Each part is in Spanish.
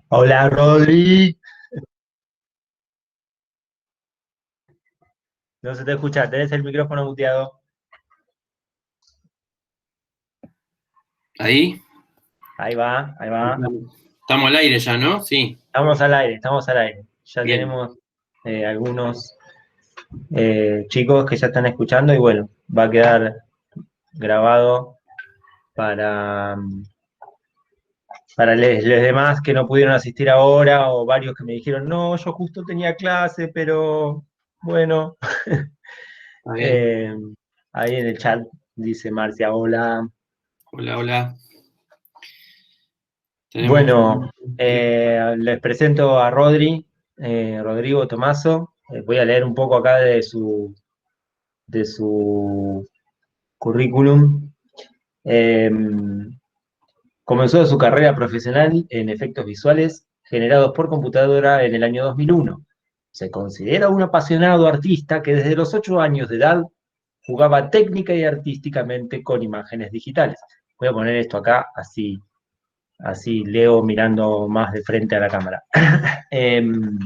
Hola, Rodri. No se te escucha, tenés el micrófono muteado. Ahí. Ahí va, ahí va. Estamos al aire ya, ¿no? Sí, Estamos al aire, estamos al aire. Ya bien. tenemos algunos chicos que ya están escuchando y bueno, va a quedar grabado para, para los demás que no pudieron asistir ahora o varios que me dijeron, no, yo justo tenía clase, pero bueno. Está bien. Eh, Ahí en el chat dice Marcia, hola. Hola, hola. Tenemos. Bueno, les presento a Rodri, Rodrigo Tomaso. Voy a leer un poco acá de su currículum. Eh, Comenzó su carrera profesional en efectos visuales generados por computadora en el año 2001. Se considera un apasionado artista que desde los 8 años de edad jugaba técnica y artísticamente con imágenes digitales. Voy a poner esto acá, así leo mirando más de frente a la cámara. Em,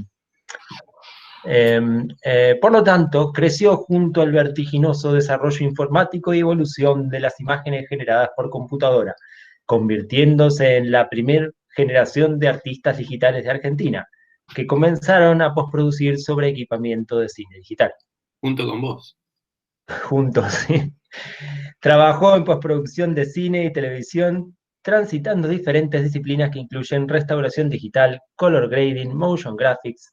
por lo tanto, creció junto al vertiginoso desarrollo informático y evolución de las imágenes generadas por computadora, convirtiéndose en la primera generación de artistas digitales de Argentina, que comenzaron a postproducir sobre equipamiento de cine digital. Junto con vos. Juntos, ¿sí? Trabajó en postproducción de cine y televisión, transitando diferentes disciplinas que incluyen restauración digital, color grading, motion graphics,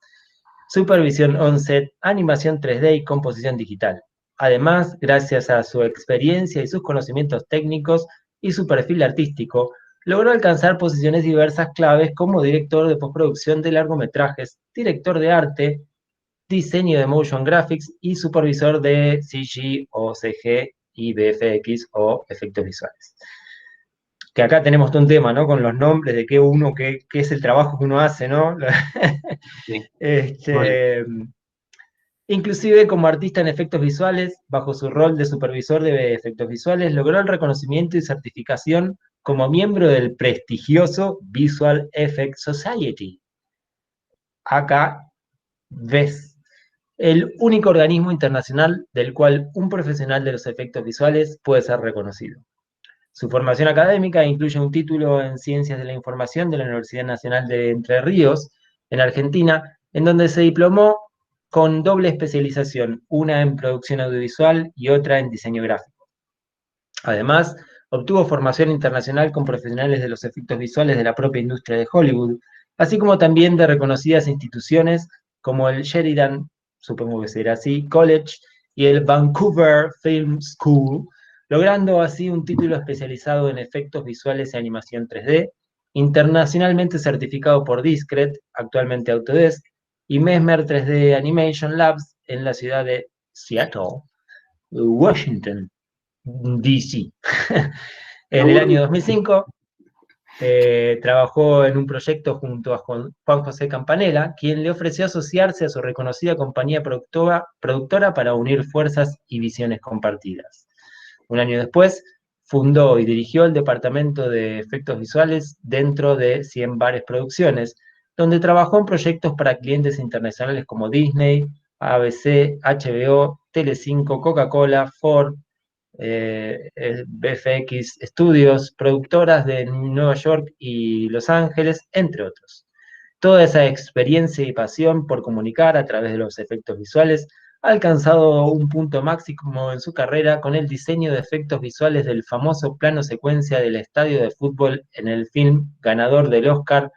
supervisión on-set, animación 3D y composición digital. Además, gracias a su experiencia y sus conocimientos técnicos y su perfil artístico, logró alcanzar posiciones diversas claves como director de postproducción de largometrajes, director de arte, diseño de motion graphics y supervisor de CG o CG y VFX o efectos visuales. Que acá tenemos todo un tema, ¿no? Con los nombres de qué es el trabajo que uno hace, ¿no? Sí. Bueno, Este, inclusive como artista en efectos visuales, bajo su rol de supervisor de efectos visuales, logró el reconocimiento y certificación como miembro del prestigioso Visual Effects Society. Acá ves el único organismo internacional del cual un profesional de los efectos visuales puede ser reconocido. Su formación académica incluye un título en Ciencias de la Información de la Universidad Nacional de Entre Ríos, en Argentina, en donde se diplomó con doble especialización, una en producción audiovisual y otra en diseño gráfico. Además, obtuvo formación internacional con profesionales de los efectos visuales de la propia industria de Hollywood, así como también de reconocidas instituciones como el Sheridan, supongo que será así, College y el Vancouver Film School, logrando así un título especializado en efectos visuales y animación 3D, internacionalmente certificado por Discret, actualmente Autodesk, y Mesmer 3D Animation Labs en la ciudad de Seattle, Washington, DC. En el año laburo. 2005 trabajó en un proyecto junto a Juan José Campanella, quien le ofreció asociarse a su reconocida compañía productora para unir fuerzas y visiones compartidas. Un año después, fundó y dirigió el departamento de efectos visuales dentro de 100 Bares Producciones, donde trabajó en proyectos para clientes internacionales como Disney, ABC, HBO, Telecinco, Coca-Cola, Ford, BFX Studios, productoras de Nueva York y Los Ángeles, entre otros. Toda esa experiencia y pasión por comunicar a través de los efectos visuales ha alcanzado un punto máximo en su carrera con el diseño de efectos visuales del famoso plano secuencia del estadio de fútbol en el film ganador del Oscar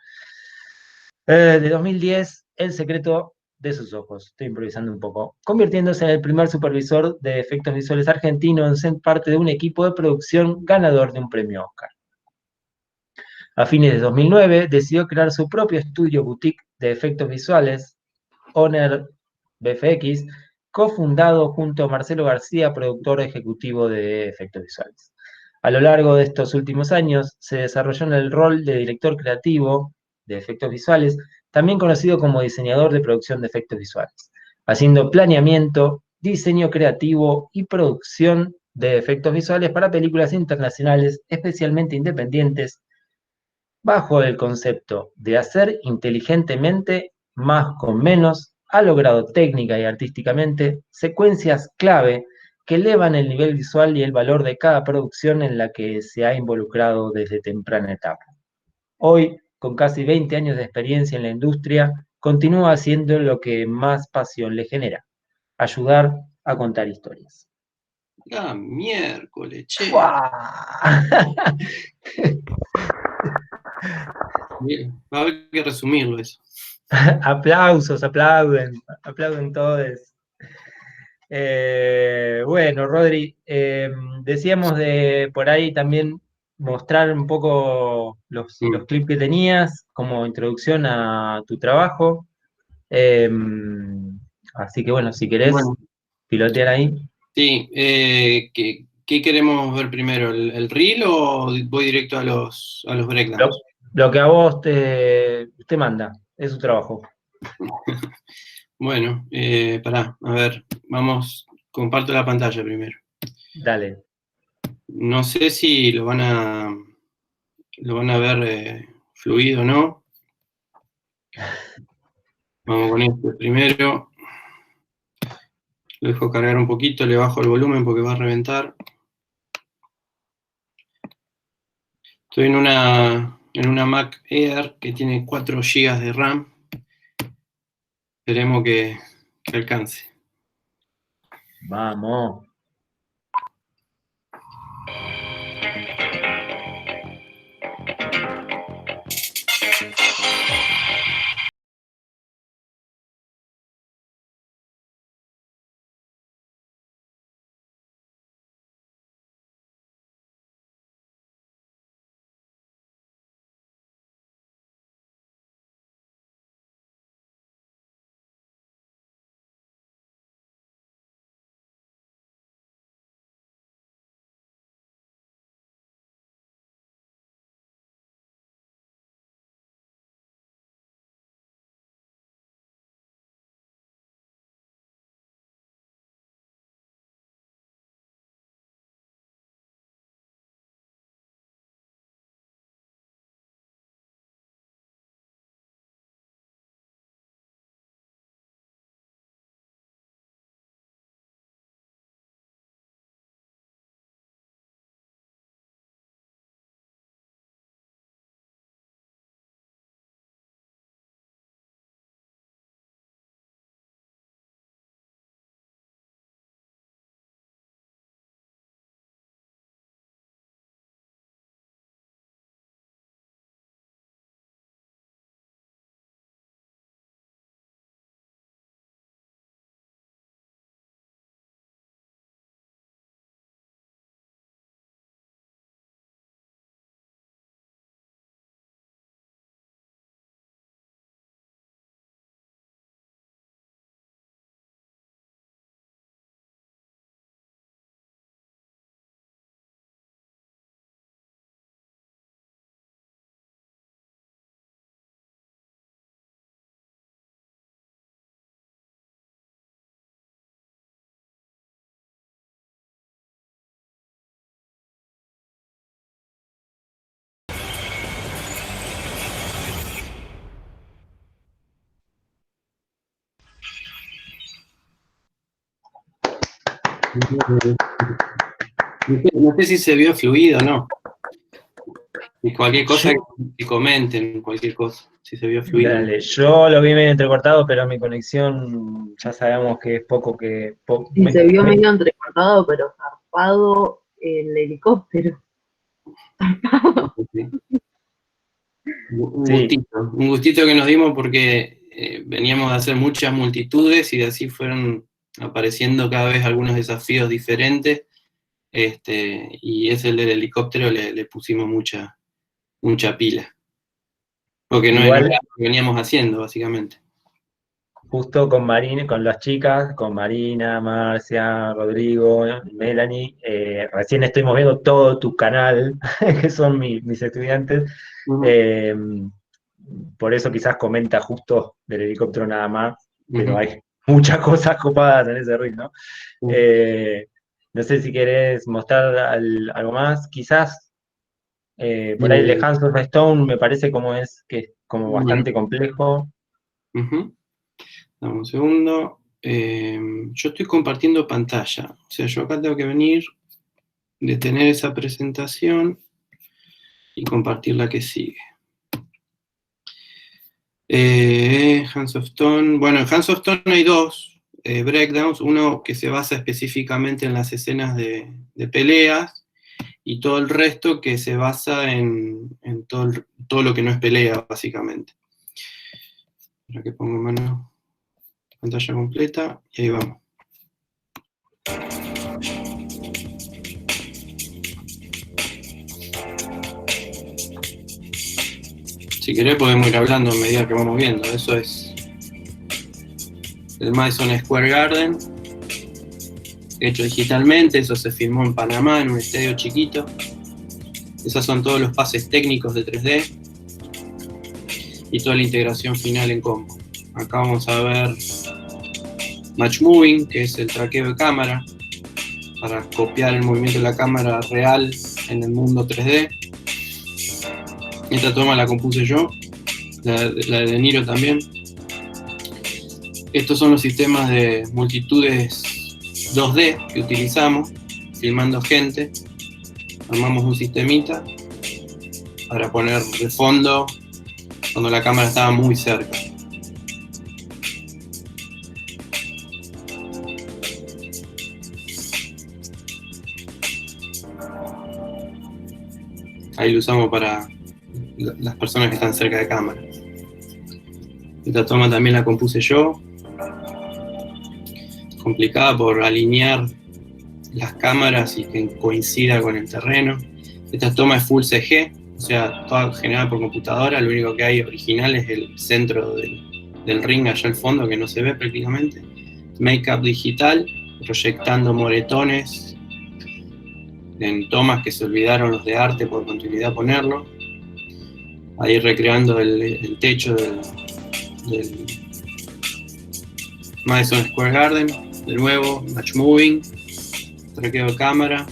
de 2010, El secreto de sus ojos. Estoy improvisando un poco. Convirtiéndose en el primer supervisor de efectos visuales argentino en ser parte de un equipo de producción ganador de un premio Oscar. A fines de 2009 decidió crear su propio estudio boutique de efectos visuales, Honor VFX, cofundado junto a Marcelo García, productor ejecutivo de efectos visuales. A lo largo de estos últimos años se desarrolló en el rol de director creativo de efectos visuales, también conocido como diseñador de producción de efectos visuales, haciendo planeamiento, diseño creativo y producción de efectos visuales para películas internacionales, especialmente independientes, bajo el concepto de hacer inteligentemente más con menos, ha logrado técnica y artísticamente secuencias clave que elevan el nivel visual y el valor de cada producción en la que se ha involucrado desde temprana etapa. Hoy, con casi 20 años de experiencia en la industria, continúa haciendo lo que más pasión le genera, ayudar a contar historias. Ah, miércoles, che. Bien, va a haber que resumirlo eso. Aplausos, aplauden todos. Bueno, Rodri, decíamos de por ahí también mostrar un poco los clips que tenías como introducción a tu trabajo. Así que bueno, si querés Bueno, pilotear ahí. sí, ¿qué queremos ver primero? ¿El reel o voy directo a los breakdowns? Lo que a vos te manda, es su trabajo. Bueno, pará, a ver, vamos, comparto la pantalla primero. Dale. No sé si lo van a ver fluido o no. Vamos con este primero. Lo dejo cargar un poquito, le bajo el volumen porque va a reventar. Estoy en una Mac Air que tiene 4 GB de RAM. Esperemos que alcance. Vamos. No sé si se vio fluido o no. Y cualquier cosa que comenten, cualquier cosa, si se vio fluido. Dale, yo lo vi medio entrecortado, pero mi conexión ya sabemos que es poco que... Sí, se vio medio entrecortado, pero zarpado el helicóptero. Zarpado. Un gustito que nos dimos porque veníamos de hacer muchas multitudes y así fueron apareciendo cada vez algunos desafíos diferentes. Y ese del helicóptero le pusimos mucha pila. Porque no Igual, era lo que veníamos haciendo, básicamente. justo con Marina, con las chicas, con Marina, Marcia, Rodrigo, Melanie, recién estoy moviendo todo tu canal, que son mis estudiantes. Eh, por eso quizás comenta justo del helicóptero nada más, pero hay muchas cosas copadas en ese reel, ¿no? No sé si querés mostrar algo más, quizás Por ahí el de Eh, Hans of Stone me parece como es, que es como bueno, bastante complejo. ujú. Dame un segundo. Yo estoy compartiendo pantalla. O sea, yo acá tengo que venir, detener esa presentación y compartir la que sigue. Hands of Stone. Bueno, en Hands of Stone hay dos breakdowns. Uno que se basa específicamente en las escenas de peleas y todo el resto que se basa en todo lo que no es pelea, básicamente. Para que pongo mano, pantalla completa y ahí vamos. Si querés podemos ir hablando a medida que vamos viendo. Eso es el Madison Square Garden, hecho digitalmente. Eso se filmó en Panamá, en un estadio chiquito. Esos son todos los pases técnicos de 3D y toda la integración final en combo. Acá vamos a ver Match Moving, que es el traqueo de cámara, para copiar el movimiento de la cámara real en el mundo 3D. Esta toma la compuse yo, la de De Niro también. Estos son los sistemas de multitudes 2D que utilizamos, filmando gente. Armamos un sistemita para poner de fondo cuando la cámara estaba muy cerca. Ahí lo usamos para las personas que están cerca de cámara. Esta toma también la compuse yo. Complicada por alinear las cámaras y que coincida con el terreno. Esta toma es full CG, o sea, toda generada por computadora. Lo único que hay original es el centro del ring allá al fondo, que no se ve prácticamente. Make-up digital, proyectando moretones en tomas que se olvidaron los de arte por continuidad ponerlo. Ahí recreando el techo del Madison Square Garden. De nuevo, Match Moving, traqueo de cámara.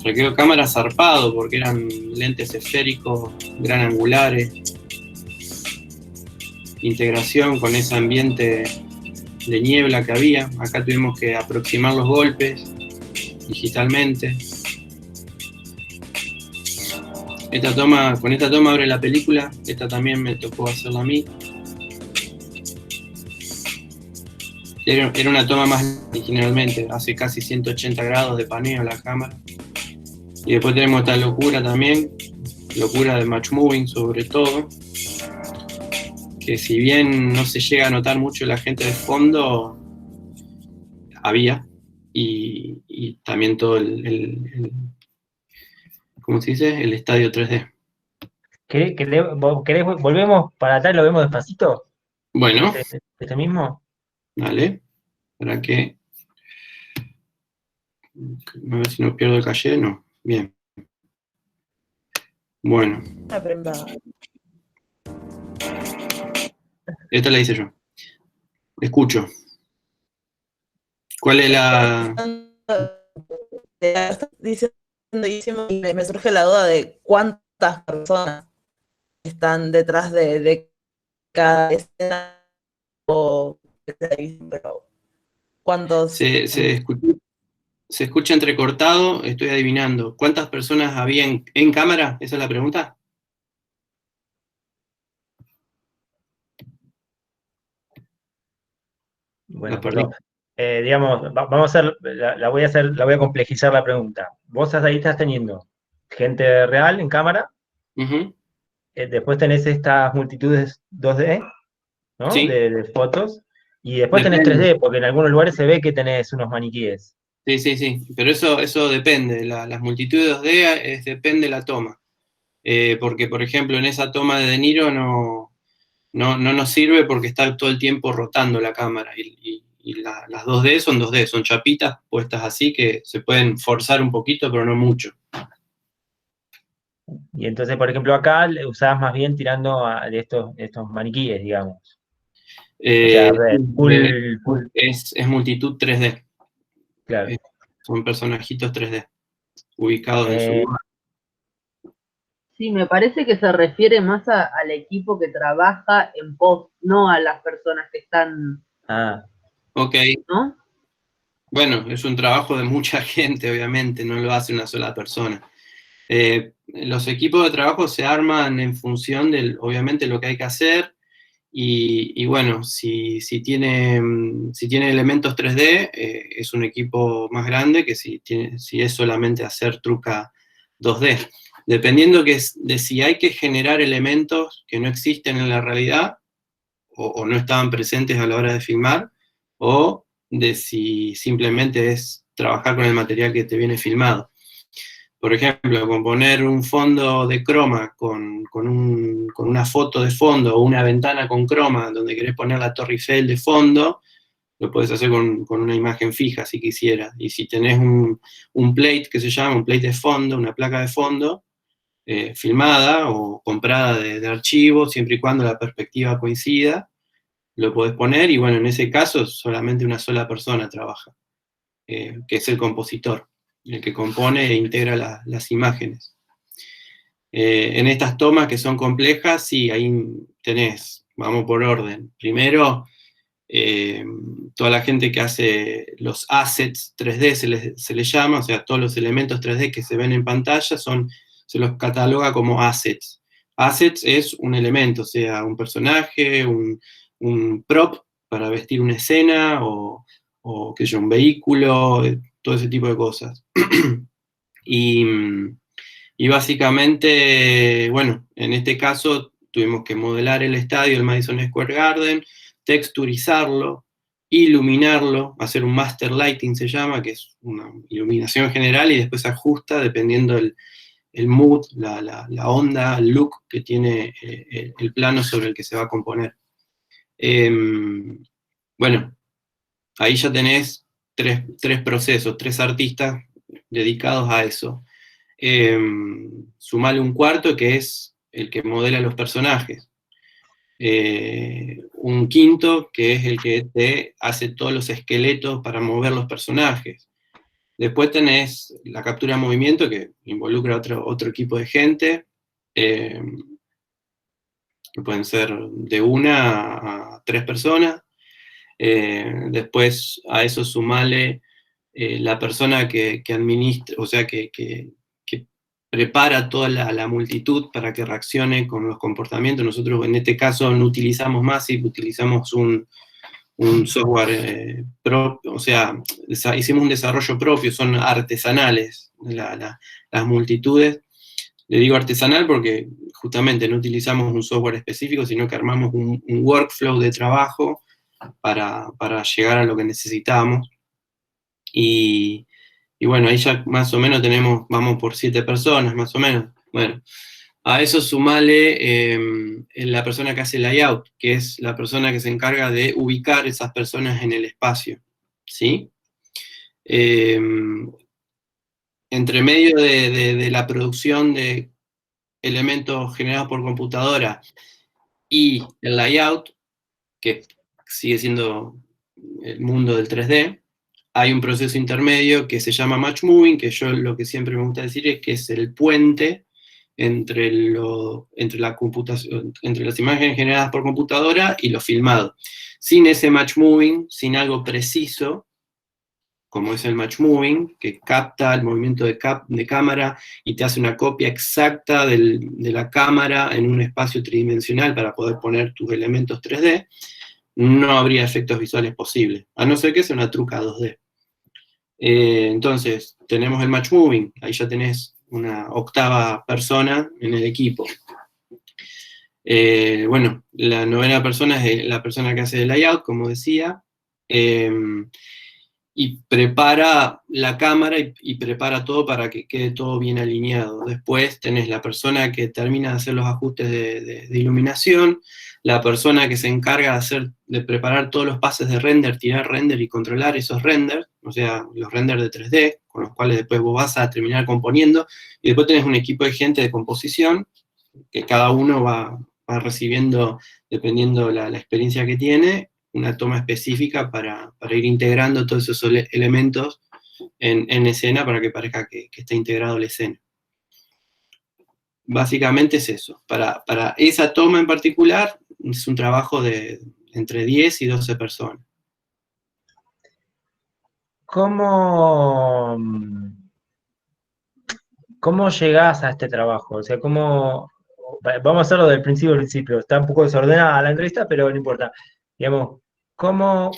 Traqueo de cámara zarpado porque eran lentes esféricos, gran angulares. Integración con ese ambiente de niebla que había. Acá tuvimos que aproximar los golpes digitalmente. Con esta toma abre la película. Esta también me tocó hacerla a mí. Era una toma más originalmente, hace casi 180 grados de paneo la cámara. Y después tenemos esta locura también, locura de Match Moving sobre todo, que si bien no se llega a notar mucho la gente de fondo, había, y también todo ¿cómo se dice? El estadio 3D. Volvemos para atrás y lo vemos despacito? Bueno, ¿Este mismo? dale, para que, a ver si no pierdo el calle, no, bien. Bueno. Esta la hice yo. Escucho. ¿Cuál es la...? Diciendo, y me surge la duda de cuántas personas están detrás de cada escena o pero cuántos. Se escucha entrecortado, estoy adivinando. ¿Cuántas personas había en cámara? ¿Esa es la pregunta? Bueno, perdón. Digamos, vamos a hacer, la voy a complejizar la pregunta. Vos ahí estás teniendo gente real en cámara, Uh-huh. Después tenés estas multitudes 2D, ¿no? Sí. De fotos, y después tenés 3D, porque en algunos lugares se ve que tenés unos maniquíes. Sí, pero eso depende. Las multitudes 2D depende de la toma. Porque, por ejemplo, en esa toma de De Niro no nos sirve porque está todo el tiempo rotando la cámara. Y las 2D, son chapitas puestas así que se pueden forzar un poquito, pero no mucho. Y entonces, por ejemplo, acá usabas más bien tirando de estos maniquíes, digamos. O sea, full. Es multitud 3D. Claro. Son personajitos 3D ubicados en su lugar. Sí, me parece que se refiere más al equipo que trabaja en post, no a las personas que están, Ah, Ok, ¿no? bueno, es un trabajo de mucha gente, obviamente, no lo hace una sola persona. Los equipos de trabajo se arman en función de, obviamente, lo que hay que hacer, y bueno, si tiene elementos 3D, es un equipo más grande que si es solamente hacer truca 2D. Dependiendo de si hay que generar elementos que no existen en la realidad, o no estaban presentes a la hora de filmar, o de si simplemente es trabajar con el material que te viene filmado. Por ejemplo, componer un fondo de croma con una foto de fondo o una ventana con croma donde querés poner la Torre Eiffel de fondo, lo puedes hacer con una imagen fija si quisieras. Y si tenés un plate que se llama, un plate de fondo, una placa de fondo, filmada o comprada de archivo, siempre y cuando la perspectiva coincida, lo podés poner, y bueno, en ese caso solamente una sola persona trabaja, que es el compositor, el que compone e integra las imágenes. En estas tomas que son complejas, sí, ahí tenés, vamos por orden. Primero, toda la gente que hace los assets 3D se les llama, o sea, todos los elementos 3D que se ven en pantalla se los cataloga como assets. Assets es un elemento, o sea, un personaje, un prop para vestir una escena, o qué sé yo, un vehículo, todo ese tipo de cosas. Y, y básicamente, bueno, en este caso tuvimos que modelar el estadio, el Madison Square Garden, texturizarlo, iluminarlo, hacer un master lighting se llama, que es una iluminación general, y después ajusta dependiendo el mood, la onda, el look que tiene el plano sobre el que se va a componer. Bueno, ahí ya tenés tres procesos, tres artistas dedicados a eso. Sumale un cuarto que es el que modela los personajes. Un quinto que es el que te hace todos los esqueletos para mover los personajes. Después tenés la captura de movimiento, que involucra otro equipo de gente, que pueden ser de una a 3 personas. Después a eso sumale la persona que administra, o sea, que prepara toda la multitud para que reaccione con los comportamientos. Nosotros en este caso no utilizamos Massive, utilizamos un software propio, o sea, hicimos un desarrollo propio, son artesanales las multitudes. Le digo artesanal porque justamente no utilizamos un software específico, sino que armamos un workflow de trabajo para llegar a lo que necesitamos. Y bueno, ahí ya más o menos vamos por 7 personas, más o menos. Bueno, a eso sumale la persona que hace layout, que es la persona que se encarga de ubicar esas personas en el espacio, ¿sí? Entre medio de la producción de elementos generados por computadora y el layout, que sigue siendo el mundo del 3D, hay un proceso intermedio que se llama match moving, que yo lo que siempre me gusta decir es que es el puente entre la computación, entre las imágenes generadas por computadora y lo filmado. Sin ese match moving, sin algo preciso, como es el match moving, que capta el movimiento de cámara y te hace una copia exacta de la cámara en un espacio tridimensional para poder poner tus elementos 3D, no habría efectos visuales posibles, a no ser que sea una truca 2D. Entonces, tenemos el match moving, ahí ya tenés una octava persona en el equipo. Bueno, la novena persona es la persona que hace el layout, como decía, y prepara la cámara y prepara todo para que quede todo bien alineado. Después tenés la persona que termina de hacer los ajustes de iluminación, la persona que se encarga de preparar todos los pases de render, tirar render y controlar esos renders, o sea, los renders de 3D, con los cuales después vos vas a terminar componiendo, y después tenés un equipo de gente de composición, que cada uno va recibiendo, dependiendo la experiencia que tiene, una toma específica para ir integrando todos esos elementos en escena para que parezca que está integrado la escena. básicamente es eso. Para esa toma en particular, es un trabajo de entre 10 y 12 personas. ¿Cómo, cómo llegás a este trabajo? O sea, vamos a hacerlo del principio al principio. Está un poco desordenada la entrevista, pero no importa. Digamos, ¿cómo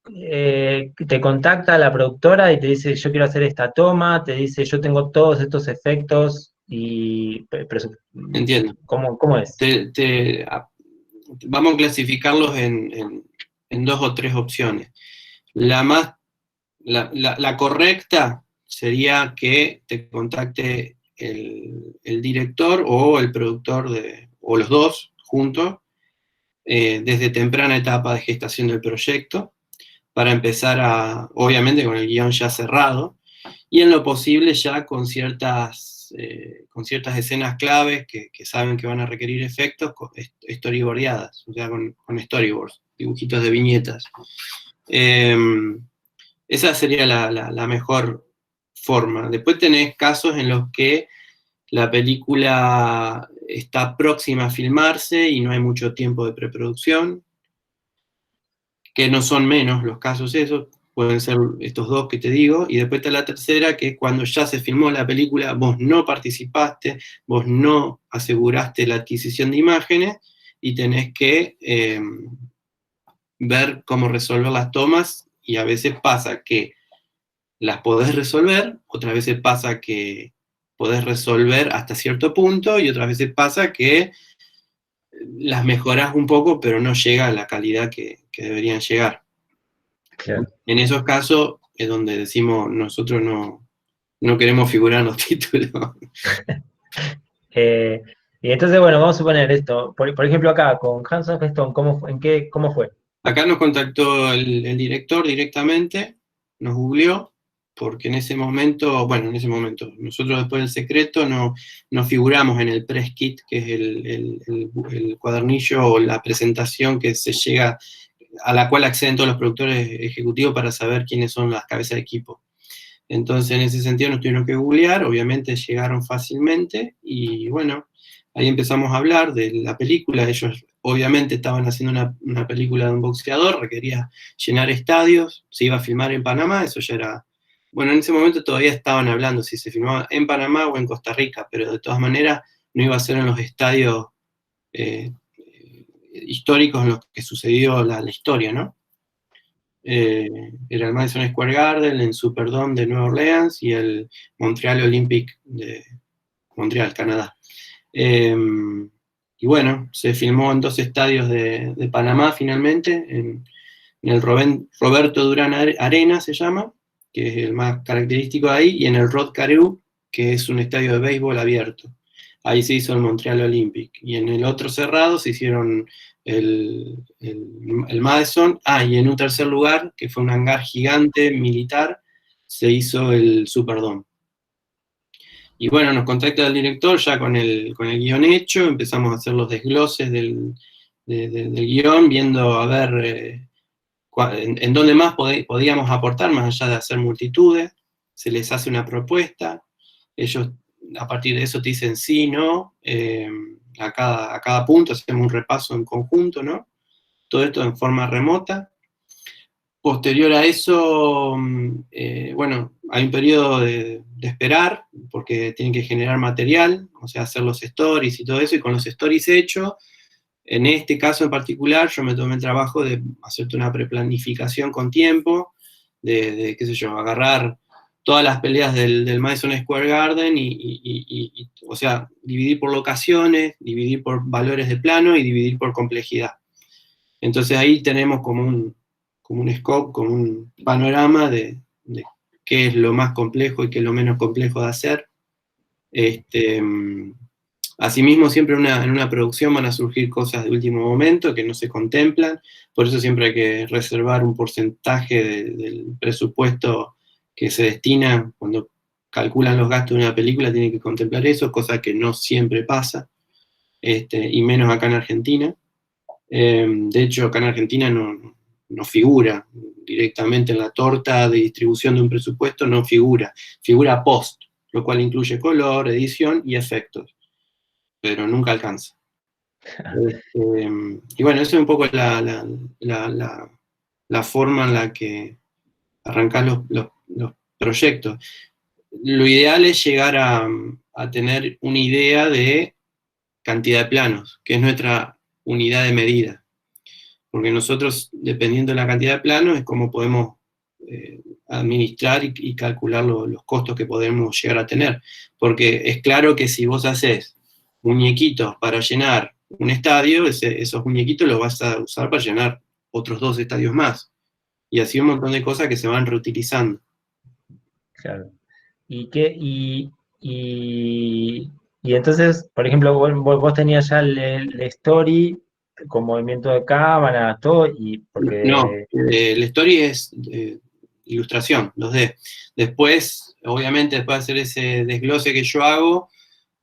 te contacta la productora y te dice, yo quiero hacer esta toma, te dice, yo tengo todos estos efectos y Entiendo. ¿cómo es? Vamos a clasificarlos en 2 o 3 opciones. La correcta sería que te contacte el director o el productor, o los dos juntos, desde temprana etapa de gestación del proyecto, para empezar obviamente con el guión ya cerrado, y en lo posible ya con ciertas escenas claves que saben que van a requerir efectos, storyboardeadas, o sea, con storyboards, dibujitos de viñetas. Esa sería la mejor forma. Después tenés casos en los que la película está próxima a filmarse y no hay mucho tiempo de preproducción, que no son menos los casos esos, pueden ser estos 2 que te digo, y después está la tercera, que es cuando ya se filmó la película, vos no participaste, vos no aseguraste la adquisición de imágenes, y tenés que ver cómo resolver las tomas, y a veces pasa que las podés resolver, otras veces pasa que podés resolver hasta cierto punto, y otras veces pasa que las mejorás un poco, pero no llega a la calidad que deberían llegar. Claro. En esos casos es donde decimos, nosotros no queremos figurar en los títulos. Y entonces, bueno, vamos a suponer esto. Por ejemplo, acá con Hans of Stone, ¿cómo fue? Acá nos contactó el director directamente, nos googleó, porque en ese momento, nosotros después del secreto no figuramos en el press kit, que es el cuadernillo o la presentación que se llega, a la cual acceden todos los productores ejecutivos para saber quiénes son las cabezas de equipo. Entonces, en ese sentido nos tuvieron que googlear, obviamente llegaron fácilmente, y bueno, ahí empezamos a hablar de la película. Ellos obviamente estaban haciendo una película de un boxeador, requería llenar estadios, se iba a filmar en Panamá, eso ya era... Bueno, en ese momento todavía estaban hablando si se filmaba en Panamá o en Costa Rica, pero de todas maneras no iba a ser en los estadios históricos en los que sucedió la historia, ¿no? Era el Madison Square Garden, el Superdome de Nueva Orleans y el Montreal Olympic de Montreal, Canadá. Y bueno, se filmó en 2 estadios de Panamá finalmente, en el Roberto Durán Arena se llama, que es el más característico de ahí, y en el Rod Carew, que es un estadio de béisbol abierto. Ahí se hizo el Montreal Olympic. Y en el otro cerrado se hicieron el Madison. Y en un tercer lugar, que fue un hangar gigante militar, se hizo el Superdome. Y bueno, nos contacta el director ya con el guión hecho, empezamos a hacer los desgloses del guión, viendo a ver en dónde más podíamos aportar, más allá de hacer multitudes. Se les hace una propuesta, ellos a partir de eso te dicen sí, no, a cada punto hacemos un repaso en conjunto, ¿no? Todo esto en forma remota. Posterior a eso, bueno, hay un periodo de esperar, porque tienen que generar material, o sea, hacer los stories y todo eso, y con los stories hechos, en este caso en particular, yo me tomé el trabajo de hacerte una preplanificación con tiempo, de qué sé yo, agarrar todas las peleas del Madison Square Garden o sea, dividir por locaciones, dividir por valores de plano y dividir por complejidad. Entonces ahí tenemos como un scope, como un panorama de qué es lo más complejo y qué es lo menos complejo de hacer. Asimismo, siempre en una producción van a surgir cosas de último momento que no se contemplan, por eso siempre hay que reservar un porcentaje del presupuesto que se destina cuando calculan los gastos de una película, tienen que contemplar eso, cosa que no siempre pasa, y menos acá en Argentina. De hecho, acá en Argentina no figura directamente en la torta de distribución de un presupuesto, no figura post. lo cual incluye color, edición y efectos, pero nunca alcanza. Y bueno, eso es un poco la forma en la que arrancás los proyectos. Lo ideal es llegar a tener una idea de cantidad de planos, que es nuestra unidad de medida. Porque nosotros, dependiendo de la cantidad de planos, es como podemos administrar y calcular los costos que podemos llegar a tener. Porque es claro que si vos haces muñequitos para llenar un estadio, esos muñequitos los vas a usar para llenar otros 2 estadios más. Y así un montón de cosas que se van reutilizando. Claro. Y entonces, por ejemplo, vos tenías ya el story con movimiento de cámara, todo, y No, porque... el story es ilustración, 2D. Después, obviamente, después de hacer ese desglose que yo hago,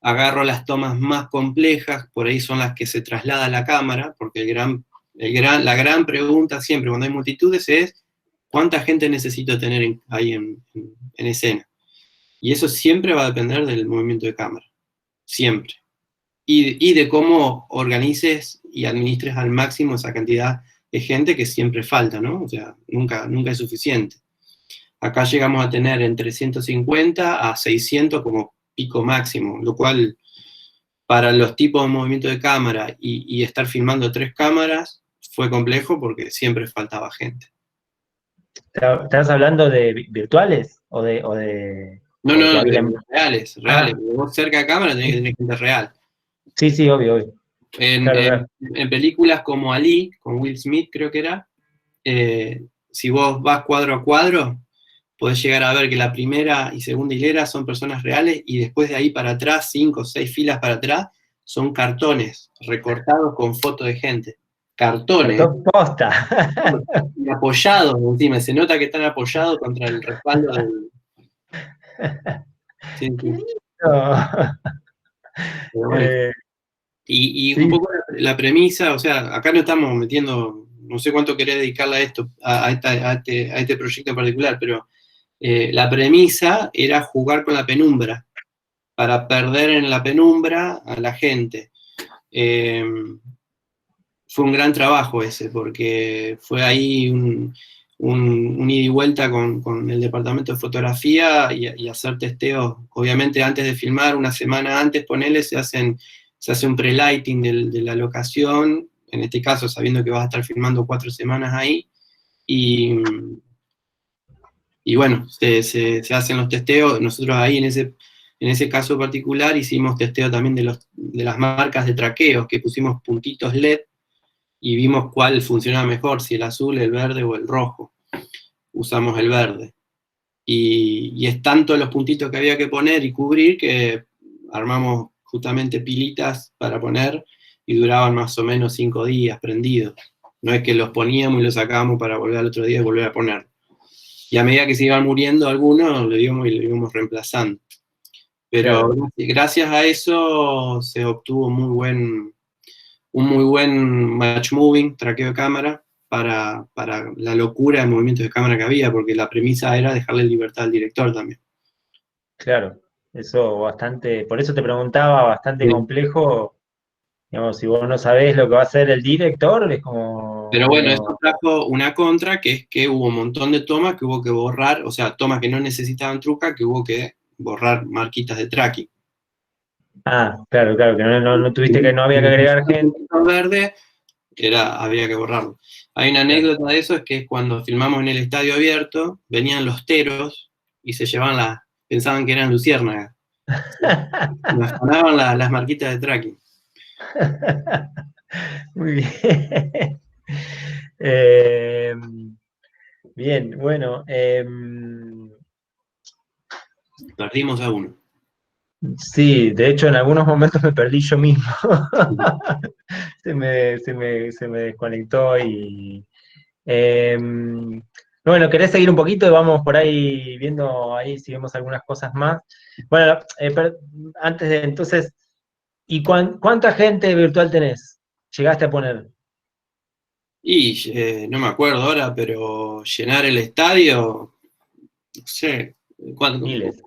agarro las tomas más complejas, por ahí son las que se traslada a la cámara, porque la gran pregunta siempre cuando hay multitudes es ¿cuánta gente necesito tener ahí en escena? Y eso siempre va a depender del movimiento de cámara, siempre. Y de cómo organices y administres al máximo esa cantidad de gente que siempre falta, ¿no? O sea, nunca es suficiente. Acá llegamos a tener entre 150 a 600 como pico máximo, lo cual para los tipos de movimiento de cámara y estar filmando 3 cámaras fue complejo porque siempre faltaba gente. ¿Estás hablando de virtuales o de No, o que no, había? reales. Ah, Vos cerca de cámara tenés que tener gente real. sí, sí, obvio. Claro, claro. En películas como Ali, con Will Smith creo que era, si vos vas cuadro a cuadro, podés llegar a ver que la primera y segunda hilera son personas reales y después de ahí para atrás, 5 o 6 filas para atrás, son cartones recortados con fotos de gente. Cartones. Cartón posta. Y apoyados encima, se nota que están apoyados contra el respaldo del... Sí, Qué sí. lindo. Pero bueno. Y un Sí, poco la premisa, o sea, acá no estamos metiendo, no sé cuánto querés dedicarle a esto, a este proyecto en particular, pero la premisa era jugar con la penumbra, para perder en la penumbra a la gente. Fue un gran trabajo ese, porque fue ahí un ida y vuelta con el departamento de fotografía y hacer testeos. Obviamente antes de filmar, una semana antes, ponele, se hace un pre-lighting de la locación, en este caso sabiendo que vas a estar filmando 4 semanas ahí, y bueno, se hacen los testeos. Nosotros ahí en ese caso particular hicimos testeo también de las marcas de traqueos, que pusimos puntitos LED y vimos cuál funcionaba mejor, si el azul, el verde o el rojo. Usamos el verde. Y es tanto los puntitos que había que poner y cubrir que armamos justamente pilitas para poner y duraban más o menos 5 días prendidos. No es que los poníamos y los sacábamos para volver al otro día y volver a poner. Y a medida que se iban muriendo algunos, lo íbamos reemplazando. Pero claro. gracias a eso se obtuvo un muy buen match moving, traqueo de cámara, para la locura de movimientos de cámara que había, porque la premisa era dejarle libertad al director también. Claro, eso bastante, por eso te preguntaba, bastante Sí. complejo. Digamos, si vos no sabés lo que va a hacer el director, es como Pero bueno, medio... esto trajo una contra, que es que hubo un montón de tomas que hubo que borrar, o sea, tomas que no necesitaban truca, que hubo que borrar marquitas de tracking. Ah, claro, que no tuviste que, no había que agregar gente. Verde, había que borrarlo. Hay una anécdota de eso, es que cuando filmamos en el estadio abierto, venían los teros y se llevaban pensaban que eran luciérnagas. Nos afanaban las marquitas de tracking. Muy bien. Bien, bueno. Perdimos a uno. Sí, de hecho en algunos momentos me perdí yo mismo. Se me desconectó y... bueno, ¿querés seguir un poquito y vamos por ahí viendo ahí si vemos algunas cosas más? Bueno, antes de entonces, ¿y cuánta gente virtual tenés? ¿Llegaste a poner? Y no me acuerdo ahora, pero llenar el estadio, no sé, ¿cuánto? Miles.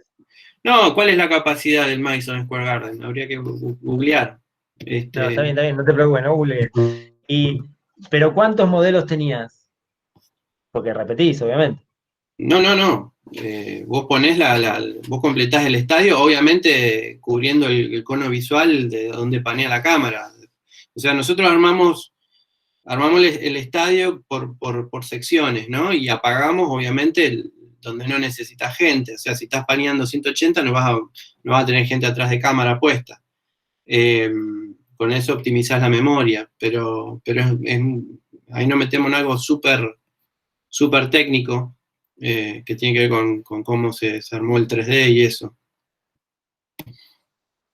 No, ¿cuál es la capacidad del Madison Square Garden? Habría que googlear. No, está bien, no te preocupes, no googlees. Pero ¿cuántos modelos tenías? Porque repetís, obviamente. No. Vos ponés vos completás el estadio, obviamente cubriendo el cono visual de donde panea la cámara. O sea, nosotros armamos el estadio por secciones, ¿no? Y apagamos, obviamente, donde no necesitas gente. O sea, si estás paneando 180, no vas a tener gente atrás de cámara puesta. Con eso optimizás la memoria, pero ahí nos metemos en algo súper técnico, que tiene que ver con cómo se armó el 3D y eso.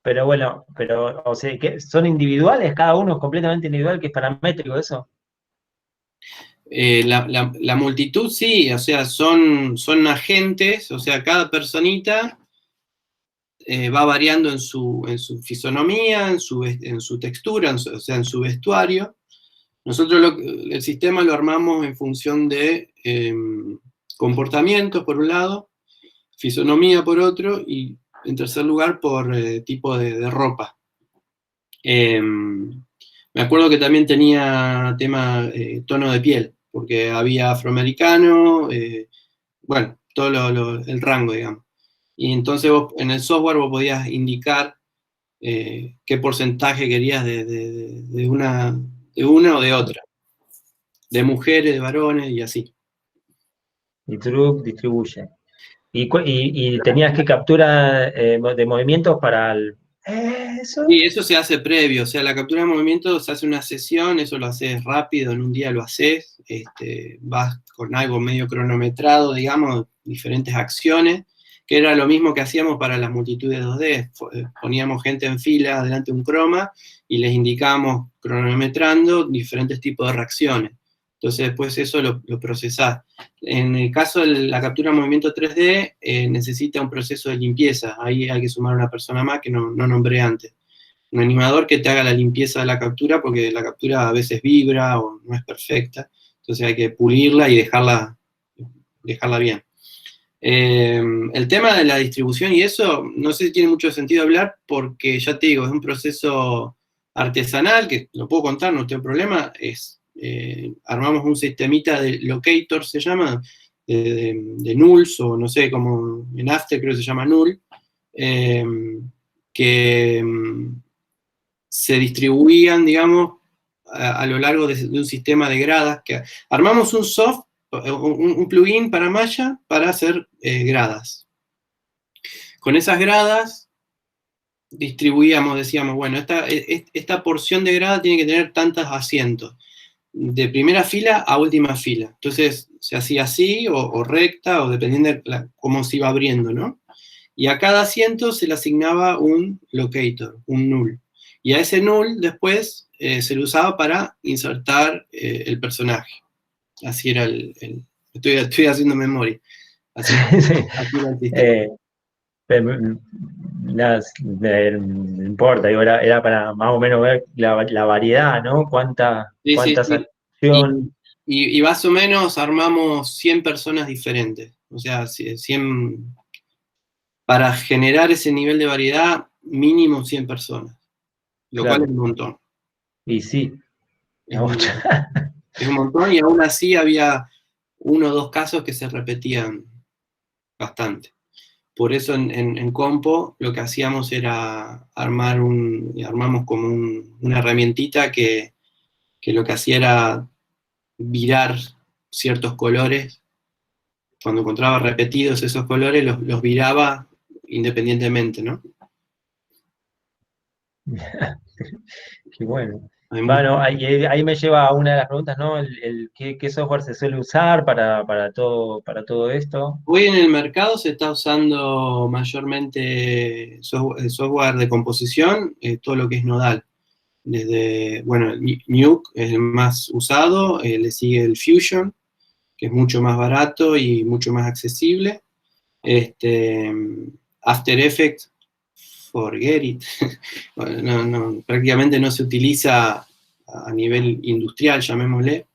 Pero bueno, o sea, ¿qué? ¿Son individuales? ¿Cada uno es completamente individual, que es paramétrico eso? La multitud sí, o sea, son agentes, o sea, cada personita va variando en su fisonomía, en su textura, o sea, en su vestuario. Nosotros el sistema lo armamos en función de comportamientos, por un lado, fisonomía por otro, y en tercer lugar por tipo de ropa. Me acuerdo que también tenía tema tono de piel, porque había afroamericano, bueno, todo el rango, digamos. Y entonces vos, en el software vos podías indicar qué porcentaje querías de una o de otra, de mujeres, de varones y así. Y Truk distribuye. Y tenías que captura de movimientos para el... Eso. Y eso se hace previo, o sea, la captura de movimiento se hace una sesión, eso lo haces rápido, en un día lo haces, vas con algo medio cronometrado, digamos, diferentes acciones, que era lo mismo que hacíamos para las multitudes 2D, poníamos gente en fila delante de un croma y les indicábamos cronometrando diferentes tipos de reacciones. Entonces después eso lo procesás. En el caso de la captura de movimiento 3D, necesita un proceso de limpieza, ahí hay que sumar una persona más que no nombré antes. Un animador que te haga la limpieza de la captura, porque la captura a veces vibra o no es perfecta, entonces hay que pulirla y dejarla bien. El tema de la distribución y eso, no sé si tiene mucho sentido hablar, porque ya te digo, es un proceso artesanal, que lo puedo contar, no tengo problema, armamos un sistemita de locator, se llama, de nulls, o no sé, como en After creo que se llama null, que se distribuían, digamos, a lo largo de un sistema de gradas. Que armamos un plugin para Maya para hacer gradas. Con esas gradas distribuíamos, decíamos, bueno, esta porción de grada tiene que tener tantos asientos, de primera fila a última fila. Entonces se hacía así, o recta, o dependiendo de cómo se iba abriendo, ¿no? Y a cada asiento se le asignaba un locator, un null. Y a ese null después se lo usaba para insertar el personaje. Así era estoy haciendo memoria. Así era el sistema. No importa, digo, era para más o menos ver la variedad, ¿no? Cuántas acciones. Y más o menos armamos 100 personas diferentes. O sea, 100, para generar ese nivel de variedad, mínimo 100 personas. Lo Claro. cual es un montón. Y sí. Es un montón, y aún así había 1 o 2 casos que se repetían bastante. Por eso en Compo lo que hacíamos era armamos como una herramientita que lo que hacía era virar ciertos colores. Cuando encontraba repetidos esos colores, los viraba independientemente, ¿no? Qué bueno. Bueno, ahí me lleva a una de las preguntas, ¿no? ¿Qué software se suele usar para todo esto? Hoy en el mercado se está usando mayormente software de composición, todo lo que es nodal. Desde, bueno, Nuke es el más usado, le sigue el Fusion, que es mucho más barato y mucho más accesible. After Effects, forget it. Prácticamente no se utiliza a nivel industrial, llamémosle.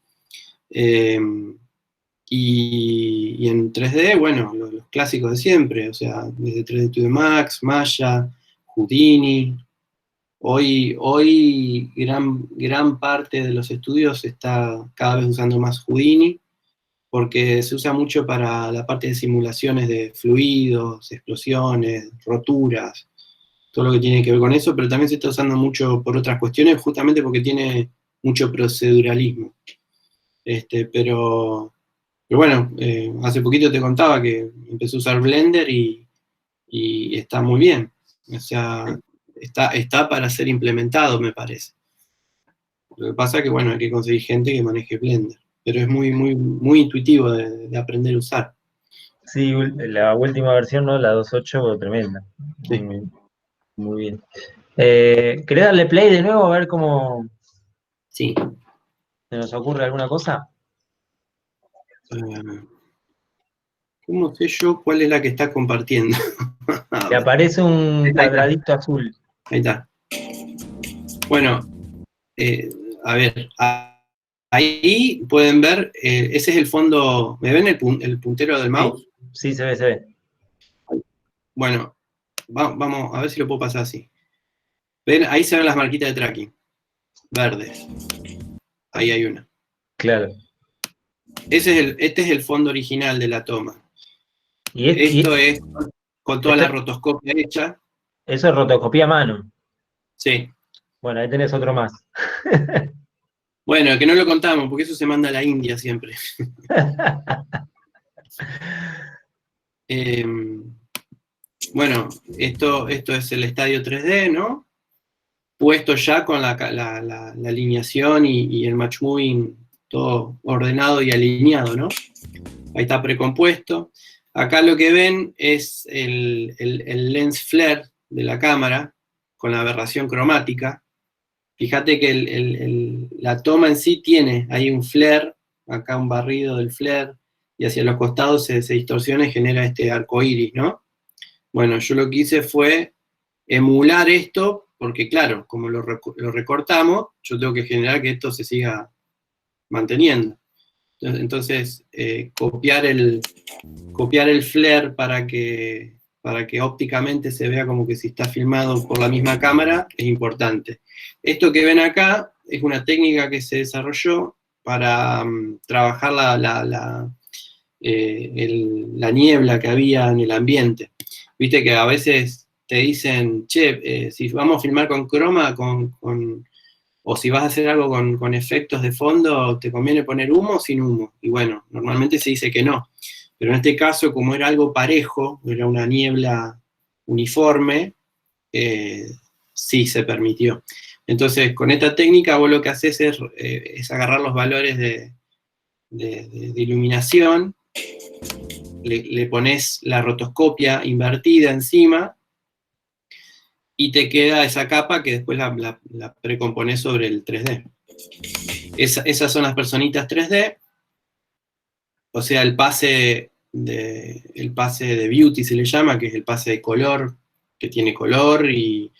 Y en 3D, bueno, los clásicos de siempre, o sea, desde 3D 2D Max, Maya, Houdini. Hoy gran parte de los estudios está cada vez usando más Houdini, porque se usa mucho para la parte de simulaciones de fluidos, explosiones, roturas, todo lo que tiene que ver con eso, pero también se está usando mucho por otras cuestiones, justamente porque tiene mucho proceduralismo. Pero bueno, hace poquito te contaba que empecé a usar Blender y está muy bien. O sea, está para ser implementado, me parece. Lo que pasa es que, bueno, hay que conseguir gente que maneje Blender. Pero es muy, muy, muy intuitivo de aprender a usar. Sí, la última versión, ¿no? La 2.8, tremenda. Sí. Muy, muy bien. ¿Querés darle play de nuevo a ver cómo Sí. se nos ocurre alguna cosa? ¿Cómo sé yo cuál es la que está compartiendo? Te aparece un Ahí está. cuadradito azul. Ahí está. Bueno, a ver, ahí pueden ver, ese es el fondo. ¿Me ven el puntero del mouse? Sí, se ve, se ve. Bueno, vamos a ver si lo puedo pasar así. ¿Ven? Ahí se ven las marquitas de tracking, verdes. Ahí hay una. Claro. Este es el fondo original de la toma. Y Esto es con toda la rotoscopia hecha. eso es rotoscopía a mano. Sí. Bueno, ahí tenés otro más. Bueno, que no lo contamos, porque eso se manda a la India siempre. Bueno, esto es el estadio 3D, ¿no? Puesto ya con la alineación y el match moving todo ordenado y alineado, ¿no? Ahí está precompuesto. Acá lo que ven es el lens flare de la cámara con la aberración cromática. Fíjate que la toma en sí tiene ahí un flare, acá un barrido del flare, y hacia los costados se distorsiona y genera este arco iris, ¿no? Bueno, yo lo que hice fue emular esto, porque claro, como lo recortamos, yo tengo que generar que esto se siga manteniendo. Entonces, copiar el flare para que ópticamente se vea como que si está filmado por la misma cámara es importante. Esto que ven acá es una técnica que se desarrolló para trabajar la niebla que había en el ambiente. Viste que a veces te dicen, che, si vamos a filmar con croma, o si vas a hacer algo con efectos de fondo, ¿te conviene poner humo o sin humo? Y bueno, normalmente se dice que no. Pero en este caso, como era algo parejo, era una niebla uniforme, sí se permitió. Entonces, con esta técnica vos lo que haces es agarrar los valores de iluminación, le pones la rotoscopia invertida encima, y te queda esa capa que después la precomponés sobre el 3D. Esas son las personitas 3D, o sea, el pase de beauty se le llama, que es el pase de color, que tiene color y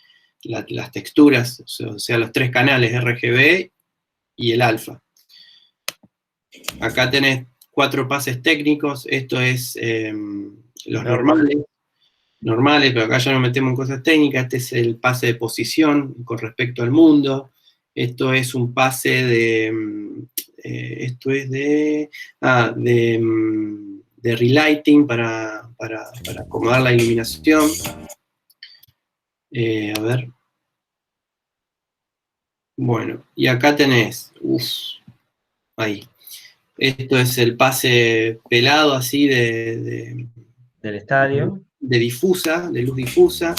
las texturas, o sea, los 3 canales RGB y el alfa. Acá tenés 4 pases técnicos, esto es los normales, pero acá ya nos metemos en cosas técnicas. Este es el pase de posición con respecto al mundo. Esto es un pase de relighting para acomodar la iluminación. A ver. Bueno, y acá tenés, ahí. Esto es el pase pelado así del estadio. De difusa, de luz difusa,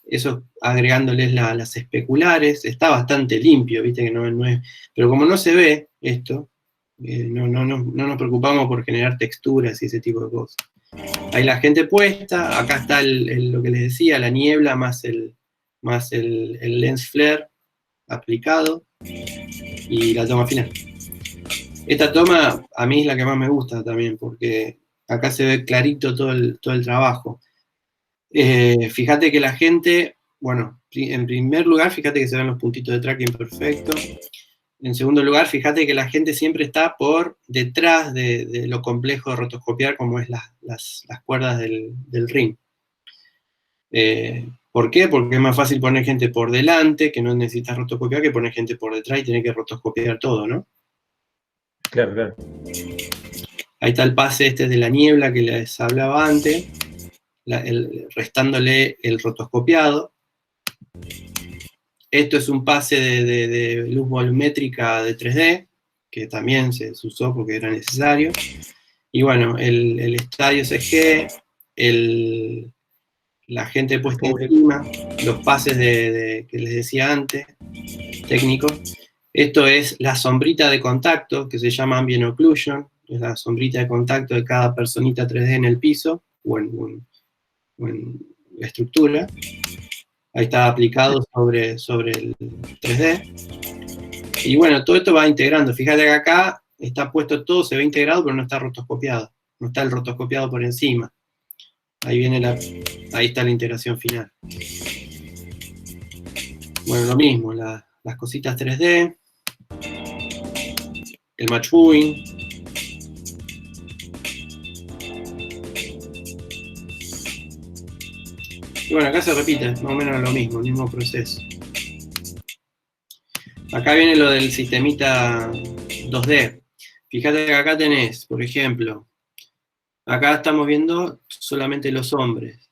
eso agregándoles las especulares, está bastante limpio, viste que no es, pero como no se ve esto, no nos preocupamos por generar texturas y ese tipo de cosas. Ahí la gente puesta, acá está lo que les decía, la niebla más el lens flare aplicado y la toma final. Esta toma a mí es la que más me gusta también, porque acá se ve clarito todo el trabajo. Fíjate que la gente, bueno, en primer lugar, fíjate que se ven los puntitos de tracking perfecto. En segundo lugar, fíjate que la gente siempre está por detrás de lo complejo de rotoscopiar, como es las cuerdas del ring. ¿Por qué? Porque es más fácil poner gente por delante, que no necesitas rotoscopiar, que poner gente por detrás y tener que rotoscopiar todo, ¿no? Claro, claro. Ahí está el pase este de la niebla que les hablaba antes, restándole el rotoscopiado. Esto es un pase de luz volumétrica de 3D, que también se usó porque era necesario. Y bueno, el estadio CG, la gente puesta encima, los pases que les decía antes, técnicos. Esto es la sombrita de contacto, que se llama Ambient Occlusion, es la sombrita de contacto de cada personita 3D en el piso, o en la estructura. Ahí está aplicado sobre el 3D. Y bueno, todo esto va integrando. Fíjate que acá está puesto todo, se ve integrado, pero no está rotoscopiado. No está el rotoscopiado por encima. Ahí está la integración final. Bueno, lo mismo, las cositas 3D, el match moving. Y bueno, acá se repite más o menos lo mismo, el mismo proceso. Acá viene lo del sistemita 2D. Fíjate que acá tenés, por ejemplo, acá estamos viendo solamente los hombres.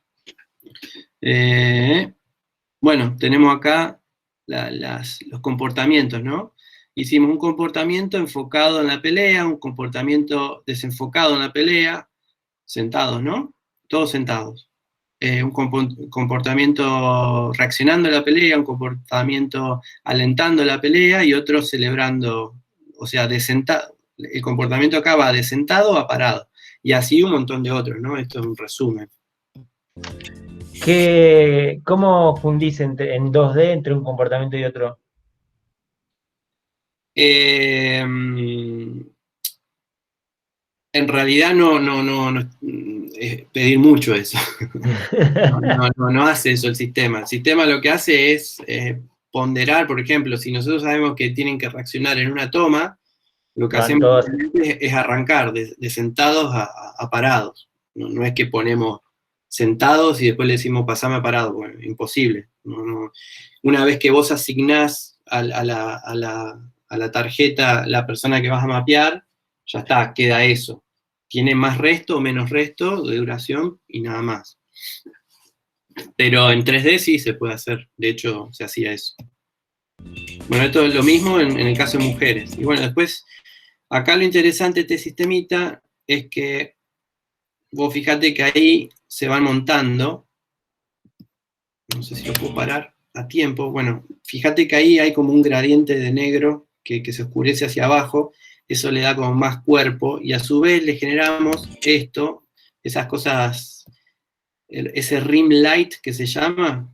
Bueno, tenemos acá los comportamientos, ¿no? Hicimos un comportamiento enfocado en la pelea, un comportamiento desenfocado en la pelea, sentados, ¿no? Todos sentados. Un comportamiento reaccionando a la pelea, un comportamiento alentando la pelea y otro celebrando, o sea, el comportamiento acá va de sentado a parado. Y así un montón de otros, ¿no? Esto es un resumen. ¿Cómo fundís en 2D entre un comportamiento y otro? En realidad no es pedir mucho eso. No hace eso el sistema. El sistema lo que hace es ponderar, por ejemplo, si nosotros sabemos que tienen que reaccionar en una toma, lo que hacemos es arrancar de sentados a parados. No es que ponemos sentados y después le decimos pasame a parado. Bueno, imposible. Una vez que vos asignás a la tarjeta la persona que vas a mapear, ya está, queda eso. Tiene más resto o menos resto de duración y nada más. Pero en 3D sí se puede hacer, de hecho se hacía eso. Bueno, esto es lo mismo en el caso de mujeres. Y bueno, después, acá lo interesante de este sistemita es que vos fijate que ahí se van montando, no sé si lo puedo parar a tiempo, bueno, fíjate que ahí hay como un gradiente de negro que se oscurece hacia abajo, eso le da como más cuerpo, y a su vez le generamos esto, esas cosas, ese rim light que se llama,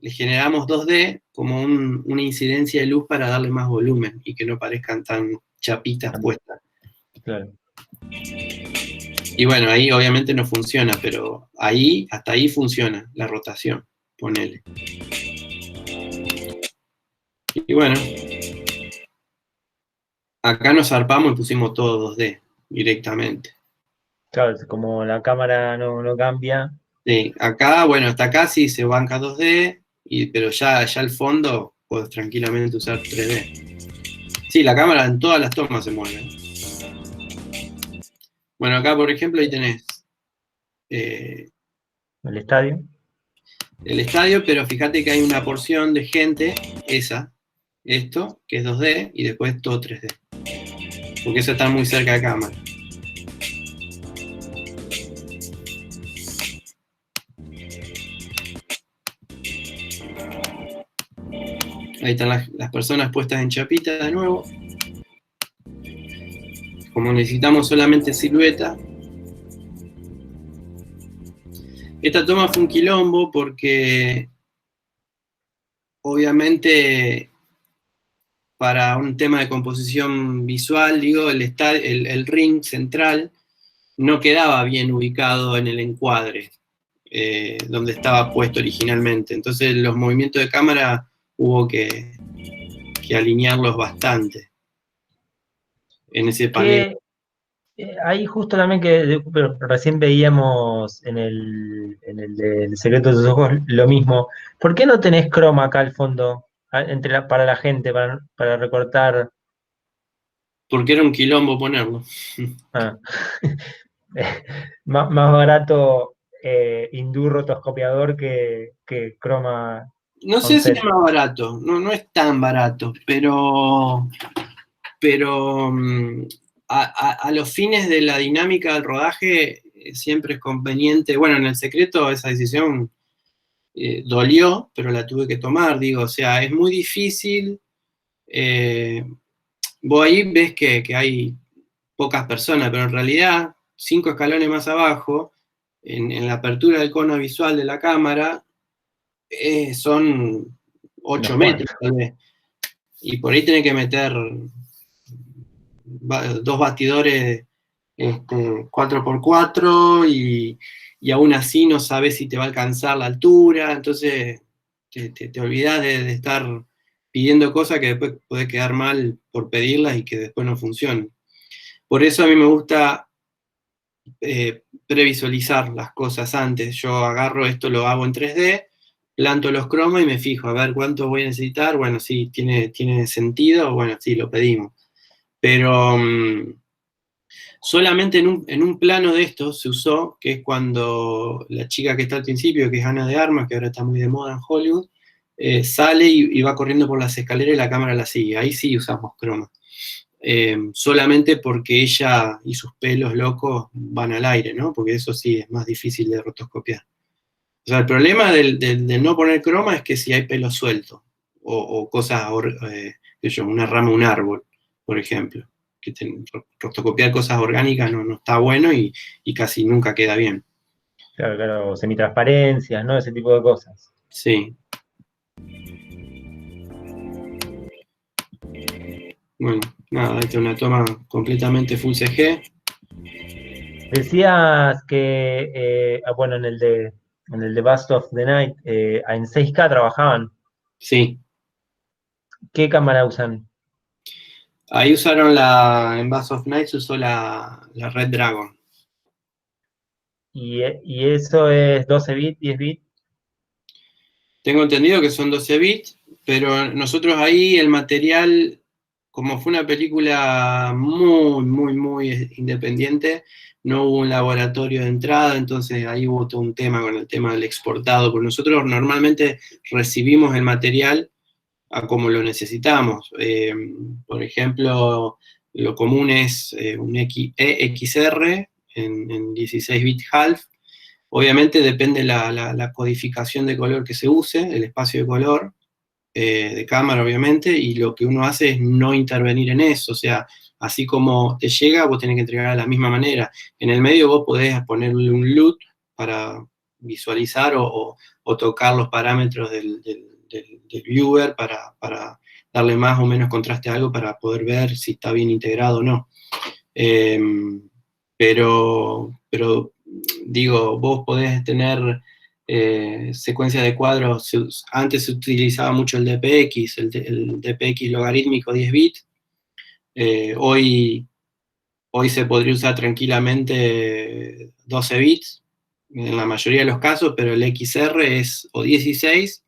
le generamos 2D como una incidencia de luz para darle más volumen, y que no parezcan tan chapitas puestas. Claro. Y bueno, ahí obviamente no funciona, pero hasta ahí funciona la rotación, ponele. Y bueno, acá nos zarpamos y pusimos todo 2D directamente. Claro, como la cámara no cambia. Sí, acá, bueno, hasta acá sí se banca 2D, pero ya al fondo puedes tranquilamente usar 3D. Sí, la cámara en todas las tomas se mueve. Bueno, acá por ejemplo ahí tenés El estadio. El estadio, pero fíjate que hay una porción de gente, esto, que es 2D, y después todo 3D. Porque eso está muy cerca de cámara. Ahí están las personas puestas en chapita de nuevo. Como necesitamos solamente silueta. Esta toma fue un quilombo porque obviamente para un tema de composición visual, digo, el ring central no quedaba bien ubicado en el encuadre donde estaba puesto originalmente. Entonces los movimientos de cámara hubo que que alinearlos bastante en ese panel. Ahí justo también pero recién veíamos en el del secreto de sus ojos lo mismo. ¿Por qué no tenés croma acá al fondo? Para la gente, para recortar. Porque era un quilombo ponerlo. Ah. Más barato hindú rotoscopiador que croma No sé si es onset. más barato, no es tan barato, pero a los fines de la dinámica del rodaje siempre es conveniente. Bueno, en El Secreto esa decisión dolió, pero la tuve que tomar, digo, o sea, es muy difícil. Vos ahí ves que hay pocas personas, pero en realidad, 5 escalones más abajo, en la apertura del cono visual de la cámara, son 8 Unos metros, cuantos. tal vez. Y por ahí tenés que meter 2 bastidores 4x4 y aún así no sabes si te va a alcanzar la altura, entonces te olvidás de estar pidiendo cosas que después podés quedar mal por pedirlas y que después no funcionen. Por eso a mí me gusta previsualizar las cosas antes. Yo agarro esto, lo hago en 3D, planto los cromas y me fijo, a ver cuánto voy a necesitar. Bueno, sí, tiene sentido, bueno, sí, lo pedimos. Pero solamente en un plano de esto se usó, que es cuando la chica que está al principio, que es Ana de Armas, que ahora está muy de moda en Hollywood, sale y va corriendo por las escaleras y la cámara la sigue. Ahí sí usamos croma. Solamente porque ella y sus pelos locos van al aire, ¿no? Porque eso sí es más difícil de rotoscopiar. O sea, el problema del no poner croma es que si hay pelo suelto o cosas, una rama, un árbol, por ejemplo. Rotocopiar cosas orgánicas no está bueno y casi nunca queda bien. Claro, claro, semitransparencias, ¿no? Ese tipo de cosas. Sí. Bueno, nada, esta es una toma completamente full CG. Decías que, bueno, en el de Bust of the Night, en 6K trabajaban. Sí. ¿Qué cámara usan? Ahí usaron en Bass of Night se usó la Red Dragon. Y eso es 12 bits, 10 bits. Tengo entendido que son 12 bits, pero nosotros ahí el material, como fue una película muy, muy, muy independiente, no hubo un laboratorio de entrada, entonces ahí hubo todo un tema con el tema del exportado, porque nosotros normalmente recibimos el material a como lo necesitamos. Por ejemplo, lo común es un EXR en 16 bit half. Obviamente depende la codificación de color que se use, el espacio de color de cámara, obviamente, y lo que uno hace es no intervenir en eso. O sea, así como te llega, vos tenés que entregar de la misma manera. En el medio vos podés ponerle un LUT para visualizar o tocar los parámetros del viewer para darle más o menos contraste a algo para poder ver si está bien integrado o no. Pero digo, vos podés tener secuencias de cuadros. Antes se utilizaba mucho el DPX, el DPX logarítmico 10 bits. Hoy se podría usar tranquilamente 12 bits en la mayoría de los casos, pero el XR es o 16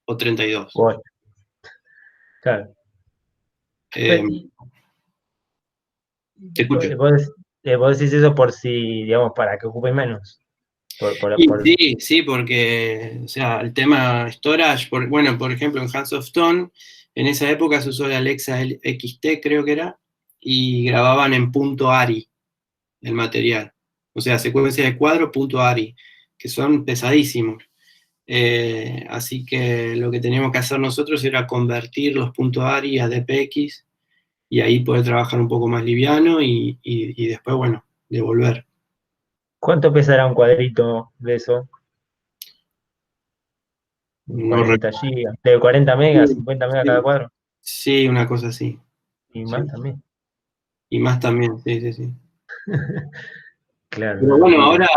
o 32. Bueno, claro. Te escucho. Vos decís eso por si, digamos, para que ocupe menos. Sí, porque, o sea, el tema storage, bueno, por ejemplo, en Hands of Stone, en esa época se usó la Alexa XT, creo que era, y grababan en .ARI el material. O sea, secuencia de cuadro .ARI, que son pesadísimos. Así que lo que teníamos que hacer nosotros era convertir los .ARI a DPX y ahí poder trabajar un poco más liviano y después, bueno, devolver. ¿Cuánto pesará un cuadrito de eso? No 40 gigas, de 40 megas, 50 megas cada cuadro. Sí, una cosa así. Y Sí. más también. Y más también, sí. Claro, Pero una bueno, locura.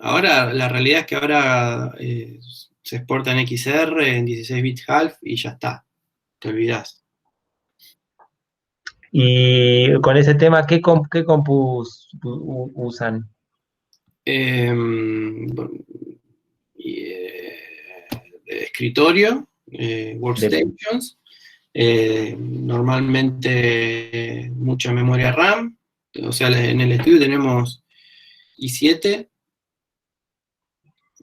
ahora la realidad es que ahora se exporta en XR, en 16 bits half y ya está. te olvidás. Y con ese tema, ¿qué compus usan? Escritorio, workstations, normalmente mucha memoria RAM, o sea, en el estudio tenemos i7,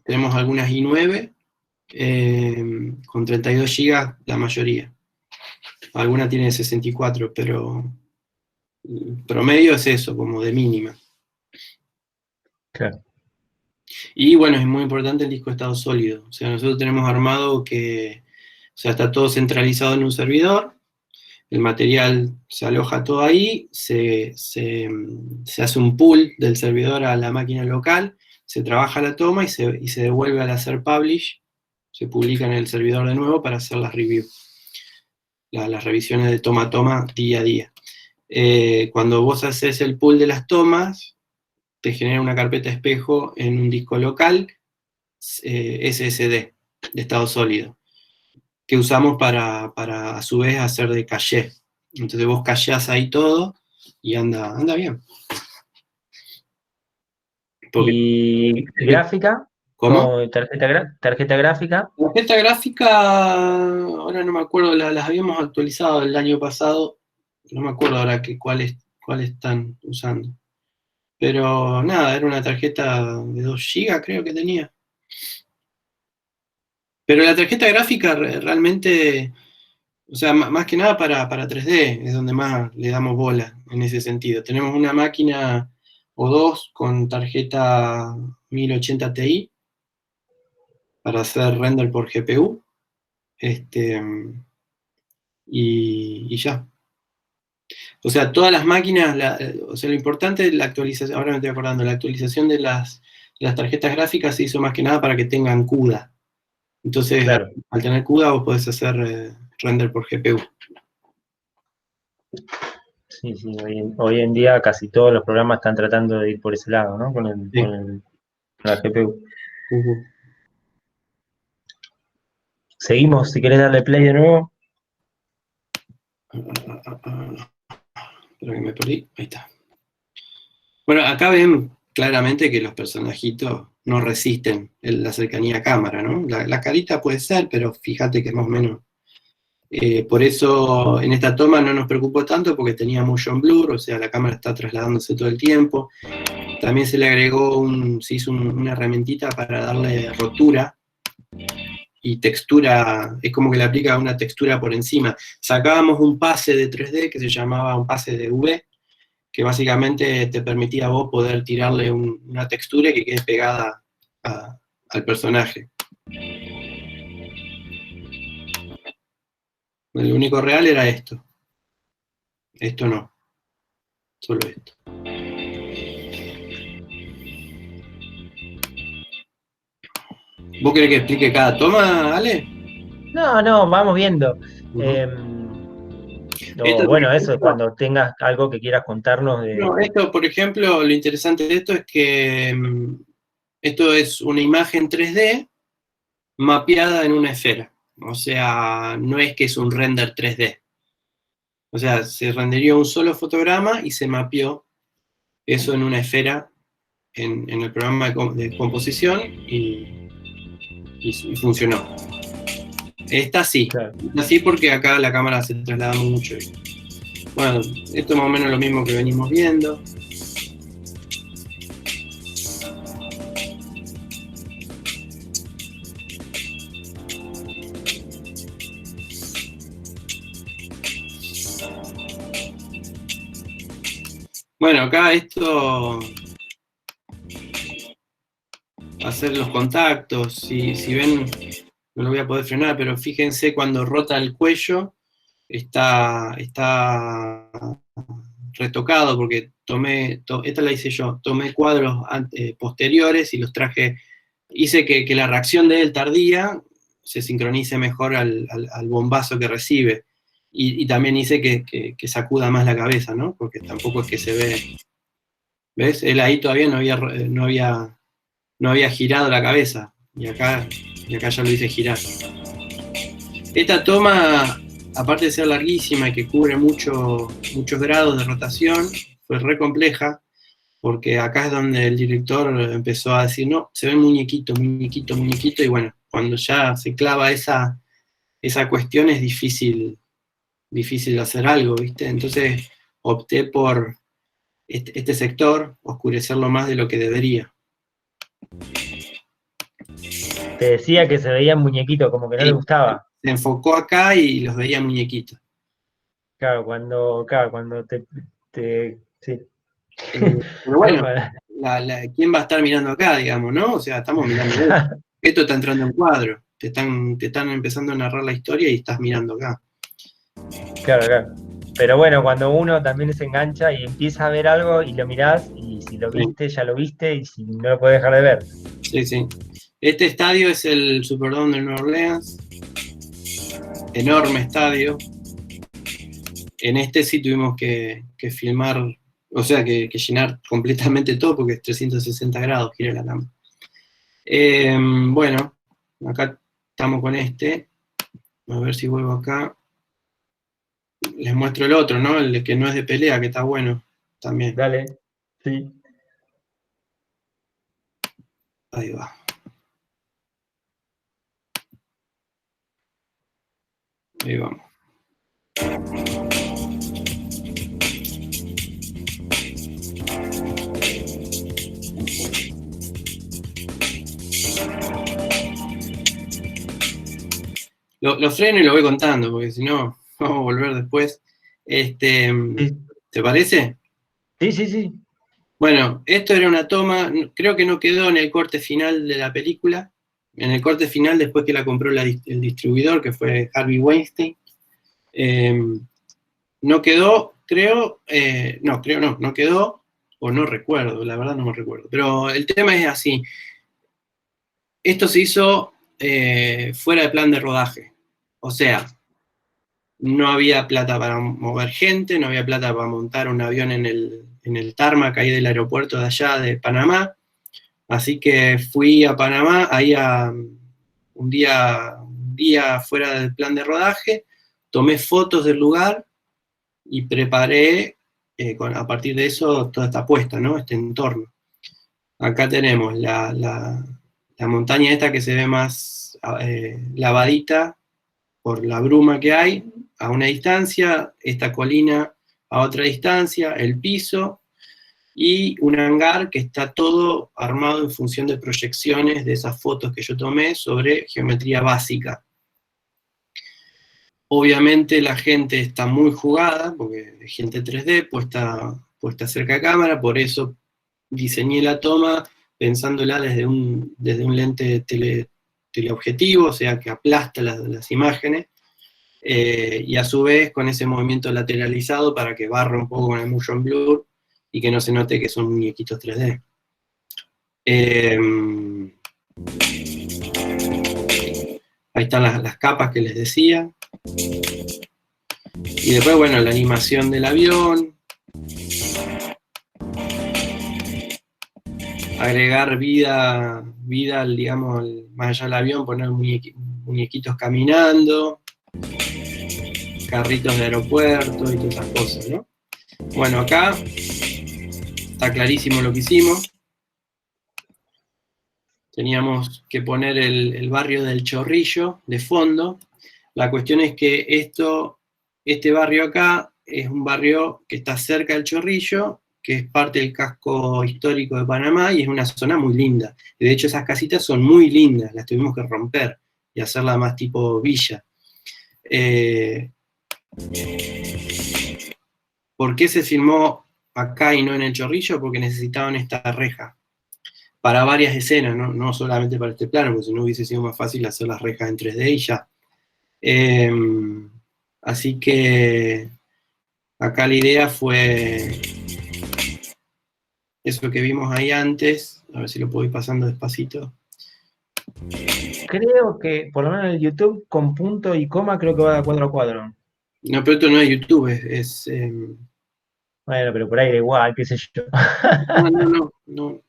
tenemos algunas i9, con 32 GB la mayoría. Alguna tiene 64, pero promedio es eso, como de mínima. Claro. Y bueno, es muy importante el disco de estado sólido. O sea, nosotros tenemos armado que, o sea, está todo centralizado en un servidor, el material se aloja todo ahí, se hace un pull del servidor a la máquina local, se trabaja la toma y se devuelve al hacer publish, se publica en el servidor de nuevo para hacer las reviews, las revisiones de toma a toma día a día. Cuando vos haces el pull de las tomas, te genera una carpeta espejo en un disco local, SSD, de estado sólido, que usamos para a su vez hacer de caché. Entonces vos cacheás ahí todo y anda bien. Porque, ¿Y gráfica? ¿cómo? ¿Con tarjeta gráfica? La tarjeta gráfica, ahora no me acuerdo, las habíamos actualizado el año pasado, no me acuerdo ahora cuál están usando. Pero nada, era una tarjeta de 2 GB creo que tenía. Pero la tarjeta gráfica realmente, o sea, más que nada para 3D, es donde más le damos bola en ese sentido. Tenemos una máquina o dos con tarjeta 1080 Ti para hacer render por GPU. Y ya. O sea, todas las máquinas, o sea, lo importante es la actualización, ahora me estoy acordando, la actualización de las tarjetas gráficas se hizo más que nada para que tengan CUDA. Entonces, Claro. al tener CUDA vos podés hacer render por GPU. Sí, hoy en día casi todos los programas están tratando de ir por ese lado, ¿no? Sí. Con la GPU. Uh-huh. Seguimos, si querés darle play de nuevo. Espera que me perdí. Ahí está. Bueno, acá ven claramente que los personajitos no resisten la cercanía a cámara, ¿no? La carita puede ser, pero fíjate que más o menos. Por eso en esta toma no nos preocupó tanto porque tenía motion blur, o sea, la cámara está trasladándose todo el tiempo. También se le agregó se hizo una herramientita para darle rotura y textura, es como que le aplica una textura por encima. Sacábamos un pase de 3D que se llamaba un pase de V, que básicamente te permitía a vos poder tirarle una textura que quede pegada al personaje. El único real era esto. Esto no. Solo esto. ¿Vos querés que explique cada toma, Ale? No, vamos viendo. Bueno, eso es cuando tengas algo que quieras contarnos de... No, esto, por ejemplo, lo interesante de esto es que esto es una imagen 3D mapeada en una esfera. O sea, no es que es un render 3D. O sea, se renderió un solo fotograma y se mapeó eso en una esfera en el programa de composición y funcionó. Esta sí. Claro. Esta sí porque acá la cámara se traslada mucho. Bueno, esto es más o menos lo mismo que venimos viendo. Bueno, acá esto, hacer los contactos, si ven, no lo voy a poder frenar, pero fíjense cuando rota el cuello, está retocado, porque esta la hice yo, tomé cuadros posteriores y los traje, hice que la reacción de él tardía se sincronice mejor al bombazo que recibe. Y también hice que sacuda más la cabeza, ¿no? Porque tampoco es que se ve. ¿Ves? Él ahí todavía no había girado la cabeza. Y acá ya lo hice girar. Esta toma aparte de ser larguísima y que cubre muchos grados de rotación, fue re compleja, porque acá es donde el director empezó a decir, no, se ve muñequito, muñequito, muñequito, y bueno, cuando ya se clava esa cuestión es difícil hacer algo, ¿viste? Entonces opté por este sector, oscurecerlo más de lo que debería. Te decía que se veía muñequito, como que no le gustaba. Se enfocó acá y los veía muñequitos. Claro, cuando sí. Pero bueno, ¿quién va a estar mirando acá, digamos, no? O sea, estamos mirando esto. Esto está entrando en cuadro. Te están empezando a narrar la historia y estás mirando acá. Claro. Pero bueno, cuando uno también se engancha y empieza a ver algo y lo mirás, y si lo viste, ya lo viste, y si no lo podés dejar de ver. Sí. Este estadio es el Superdome de Nueva Orleans. Enorme estadio. En este sí tuvimos que filmar, o sea, que llenar completamente todo porque es 360 grados, gira la cámara. Bueno, acá estamos con este. A ver si vuelvo acá. Les muestro el otro, ¿no? El que no es de pelea, que está bueno también. Dale, sí. Ahí va. Ahí vamos. Lo freno y lo voy contando, porque si no, vamos a volver después. Sí. ¿Te parece? Sí. Bueno, esto era una toma, creo que no quedó en el corte final de la película. En el corte final, después que la compró el distribuidor, que fue Harvey Weinstein. No quedó, no quedó, o no recuerdo, la verdad no me recuerdo. Pero el tema es así. Esto se hizo fuera de plan de rodaje. O sea, no había plata para mover gente, no había plata para montar un avión en el tarmac ahí del aeropuerto de allá de Panamá. Así que fui a Panamá, ahí un día fuera del plan de rodaje, tomé fotos del lugar y preparé a partir de eso toda esta puesta, ¿no? Este entorno. Acá tenemos la montaña esta que se ve más lavadita por la bruma que hay a una distancia, esta colina a otra distancia, el piso y un hangar que está todo armado en función de proyecciones de esas fotos que yo tomé sobre geometría básica. Obviamente la gente está muy jugada, porque es gente 3D puesta cerca de cámara, por eso diseñé la toma pensándola desde un lente teleobjetivo, o sea que aplasta las imágenes, y a su vez con ese movimiento lateralizado para que barra un poco con el motion blur y que no se note que son muñequitos 3D. Ahí están las capas que les decía. Y después, bueno, la animación del avión. Agregar vida digamos, más allá del avión, poner muñequitos caminando, carritos de aeropuerto y todas esas cosas, ¿no? Bueno, acá está clarísimo lo que hicimos. Teníamos que poner el barrio del Chorrillo de fondo. La cuestión es que este barrio acá es un barrio que está cerca del Chorrillo, que es parte del casco histórico de Panamá y es una zona muy linda. De hecho, esas casitas son muy lindas, las tuvimos que romper y hacerla más tipo villa. ¿Por qué se filmó acá y no en el Chorrillo? Porque necesitaban esta reja para varias escenas, no solamente para este plano, porque si no hubiese sido más fácil hacer las rejas en 3D y ya. Así que acá la idea fue eso que vimos ahí antes, a ver si lo puedo ir pasando despacito. Creo que, por lo menos en YouTube, con punto y coma, creo que va de cuadro a cuadro. No, pero esto no es YouTube, es Bueno, pero por ahí da igual, qué sé yo. no.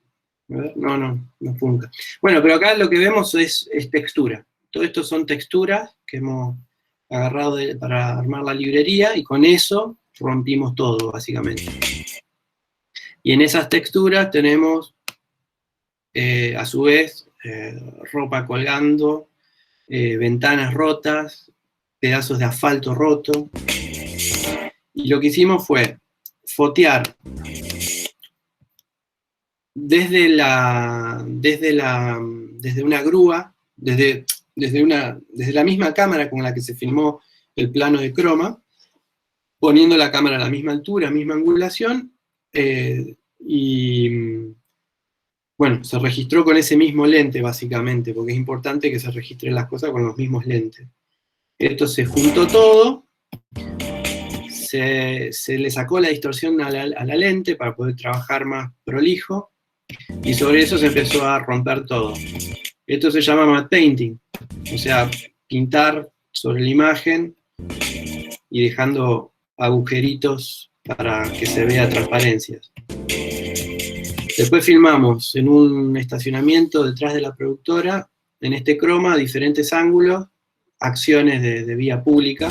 A ver, no apunta. Bueno, pero acá lo que vemos es textura. Todo esto son texturas que hemos agarrado para armar la librería, y con eso rompimos todo, básicamente. Y en esas texturas tenemos, a su vez, ropa colgando, ventanas rotas, pedazos de asfalto roto. Y lo que hicimos fue fotear desde una grúa, desde la misma cámara con la que se filmó el plano de croma, poniendo la cámara a la misma altura, misma angulación, y bueno, se registró con ese mismo lente, básicamente, porque es importante que se registren las cosas con los mismos lentes. Esto se juntó todo, se le sacó la distorsión a la lente para poder trabajar más prolijo, y sobre eso se empezó a romper todo. Esto se llama matte painting, o sea, pintar sobre la imagen y dejando agujeritos para que se vea transparencias. Después filmamos en un estacionamiento detrás de la productora, en este croma, diferentes ángulos, acciones de vía pública,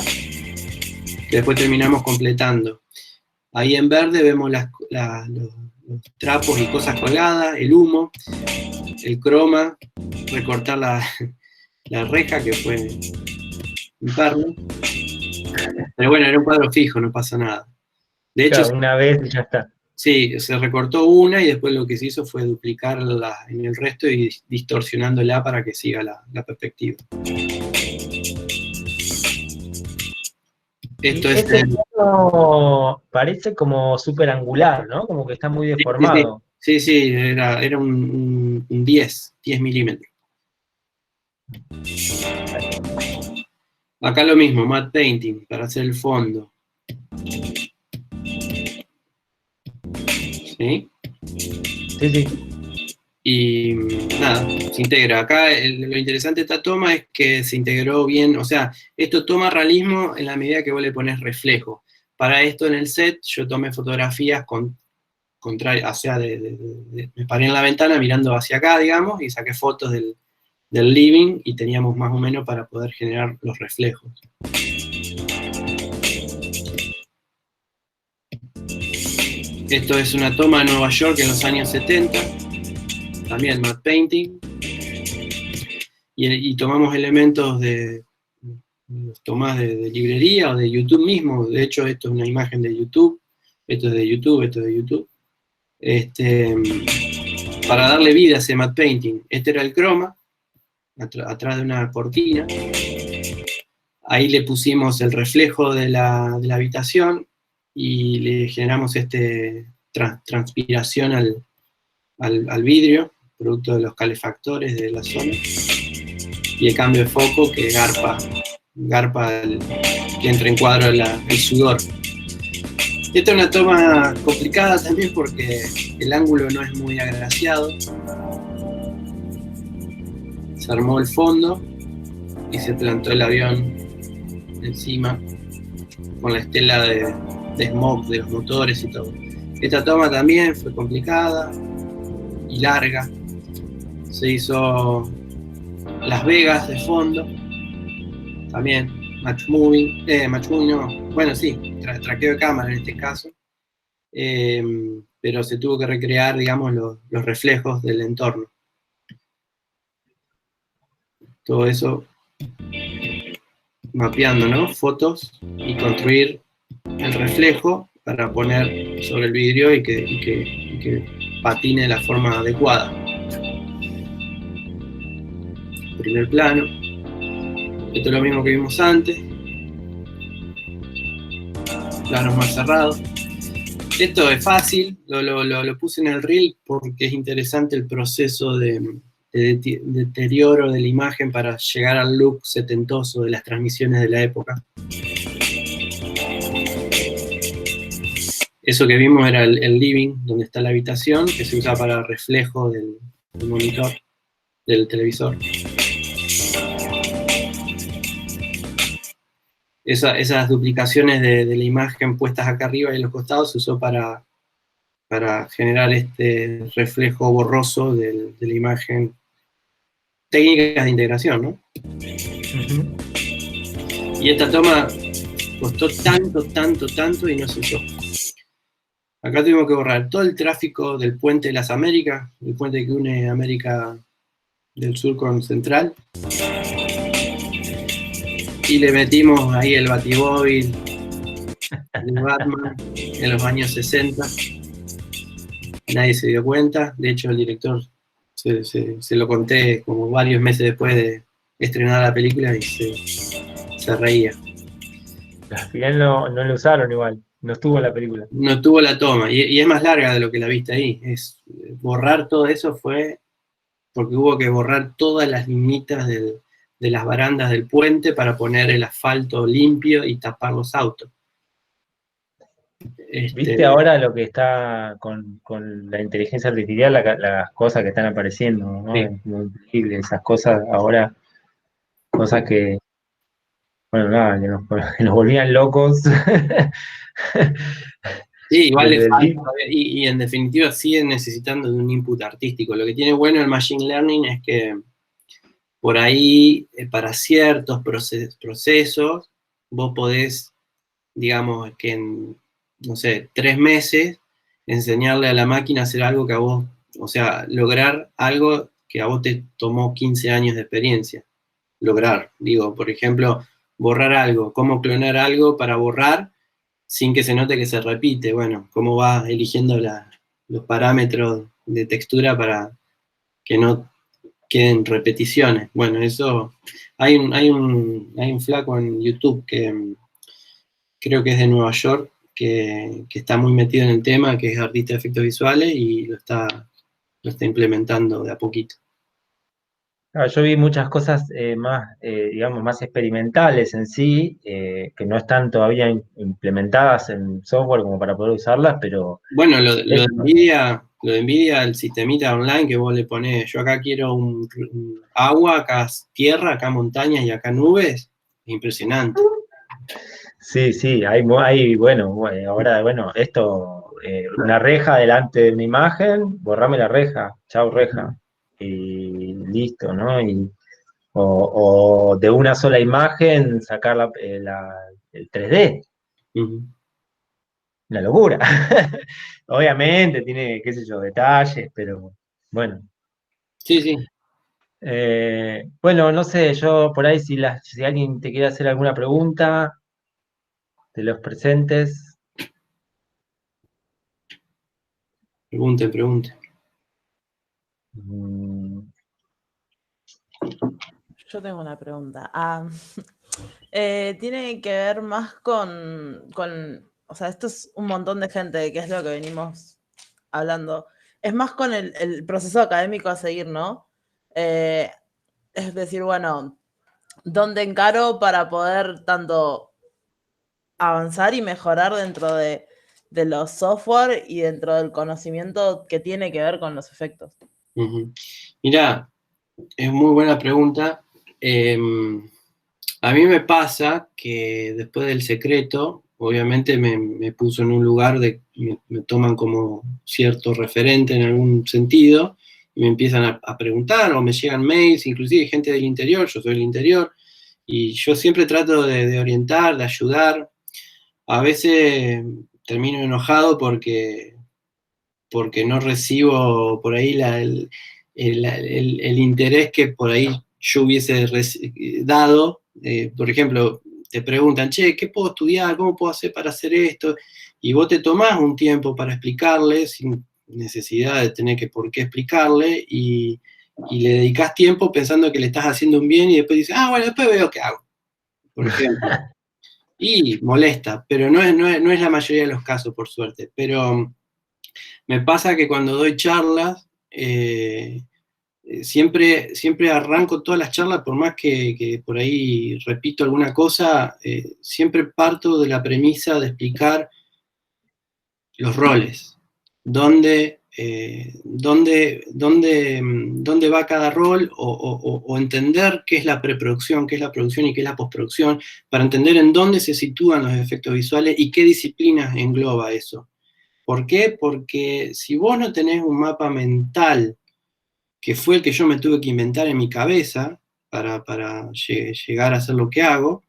que después terminamos completando. Ahí en verde vemos los trapos y cosas colgadas, el humo, el croma, recortar la reja, que fue un perno. Pero bueno, era un cuadro fijo, no pasa nada. De hecho, Claro, una vez y ya está. sí, se recortó una y después lo que se hizo fue duplicarla en el resto y distorsionándola para que siga la perspectiva. Esto es Ese plano parece como súper angular, ¿no? Como que está muy deformado. Sí, era un 10 milímetros. Acá lo mismo, matte painting, para hacer el fondo. ¿Sí? Sí. Y nada, se integra. Acá lo interesante de esta toma es que se integró bien, o sea, esto toma realismo en la medida que vos le pones reflejo. Para esto en el set yo tomé fotografías o sea, me paré en la ventana mirando hacia acá, digamos, y saqué fotos del living y teníamos más o menos para poder generar los reflejos. Esto es una toma de Nueva York en los años 70, también matte painting, y tomamos elementos de tomas de librería o de YouTube mismo. De hecho, esto es una imagen de YouTube, esto es de YouTube, esto es de YouTube. Para darle vida a ese matte painting. Este era el croma, atrás de una cortina. Ahí le pusimos el reflejo de la habitación y le generamos transpiración al vidrio, producto de los calefactores de la zona. Y el cambio de foco que garpa que entra en cuadro el sudor. Esta es una toma complicada también porque el ángulo no es muy agraciado. Se armó el fondo y se plantó el avión encima con la estela de smog de los motores y todo. Esta toma también fue complicada y larga. Se hizo Las Vegas de fondo, también match moving no, bueno sí, traqueo de cámara en este caso, pero se tuvo que recrear, digamos, los reflejos del entorno. Todo eso mapeando, ¿no? Fotos y construir el reflejo para poner sobre el vidrio y que patine de la forma adecuada. Primer plano. Esto es lo mismo que vimos antes. Planos más cerrados. Esto es fácil, lo puse en el reel porque es interesante el proceso de deterioro de la imagen para llegar al look setentoso de las transmisiones de la época. Eso que vimos era el living, donde está la habitación, que se usa para reflejo del monitor, del televisor. Esas duplicaciones de la imagen puestas acá arriba y en los costados se usó para generar este reflejo borroso de la imagen. Técnicas de integración, ¿no? Y esta toma costó tanto y no se usó. Acá tuvimos que borrar todo el tráfico del puente de las Américas, el puente que une América del Sur con Central. Y le metimos ahí el Batimóvil de Batman en los años 60. Nadie se dio cuenta. De hecho, el director se lo conté como varios meses después de estrenar la película y se reía. Al final no lo usaron igual, no estuvo en la película. No tuvo la toma, y es más larga de lo que la viste ahí. Borrar todo eso fue porque hubo que borrar todas las linitas de las barandas del puente para poner el asfalto limpio y tapar los autos. ¿Viste ahora lo que está con la inteligencia artificial, las cosas que están apareciendo, ¿no? Sí. Es muy increíble, esas cosas ahora, cosas que, bueno, nada, que nos volvían locos. Sí, igual le Desde el falta, y en definitiva siguen necesitando de un input artístico. Lo que tiene bueno el Machine Learning es que por ahí, para ciertos procesos, vos podés, digamos, que en, no sé, 3 meses, enseñarle a la máquina a hacer algo que a vos, o sea, lograr algo que a vos te tomó 15 años de experiencia. Lograr, digo, por ejemplo, borrar algo, cómo clonar algo para borrar sin que se note que se repite. Bueno, cómo vas eligiendo los parámetros de textura para que no queden repeticiones. Bueno, eso, hay un flaco en YouTube que creo que es de Nueva York, que está muy metido en el tema, que es artista de efectos visuales y lo está implementando de a poquito. Yo vi muchas cosas más, digamos, más experimentales en sí, que no están todavía implementadas en software como para poder usarlas, pero Bueno, lo de NVIDIA, el sistemita online que vos le ponés, yo acá quiero un agua, acá tierra, acá montañas y acá nubes, es impresionante. sí, hay bueno, ahora, bueno, esto, una reja delante de una imagen, borrame la reja, chau reja, y listo, ¿no? O de una sola imagen sacar el 3D, Uh-huh. una locura. Obviamente tiene, qué sé yo, detalles, pero bueno. Sí. Bueno, no sé, yo por ahí si alguien te quiere hacer alguna pregunta de los presentes. Pregunte. mm, Yo tengo una pregunta. Tiene que ver más con, o sea, esto es un montón de gente, que es lo que venimos hablando. Es más con el proceso académico a seguir, ¿no? Es decir, bueno, ¿dónde encaro para poder tanto avanzar y mejorar dentro de los software y dentro del conocimiento que tiene que ver con los efectos? Uh-huh. Mirá, es muy buena pregunta. A mí me pasa que después del secreto, obviamente me puso en un lugar me toman como cierto referente en algún sentido, y me empiezan a preguntar, o me llegan mails, inclusive gente del interior, yo soy del interior, y yo siempre trato de orientar, de ayudar. A veces termino enojado porque no recibo por ahí el interés que por ahí yo hubiese dado. Por ejemplo, te preguntan, che, ¿qué puedo estudiar? ¿Cómo puedo hacer para hacer esto? Y vos te tomás un tiempo para explicarle, sin necesidad de tener que por qué explicarle, y le dedicás tiempo pensando que le estás haciendo un bien, y después dices, bueno, después veo qué hago, por ejemplo. Y molesta, pero no es la mayoría de los casos, por suerte. Pero me pasa que cuando doy charlas, siempre arranco todas las charlas, por más que por ahí repito alguna cosa, siempre parto de la premisa de explicar los roles, dónde va cada rol, o entender qué es la preproducción, qué es la producción y qué es la postproducción, para entender en dónde se sitúan los efectos visuales y qué disciplinas engloba eso. ¿Por qué? Porque si vos no tenés un mapa mental, que fue el que yo me tuve que inventar en mi cabeza para llegar a hacer lo que hago,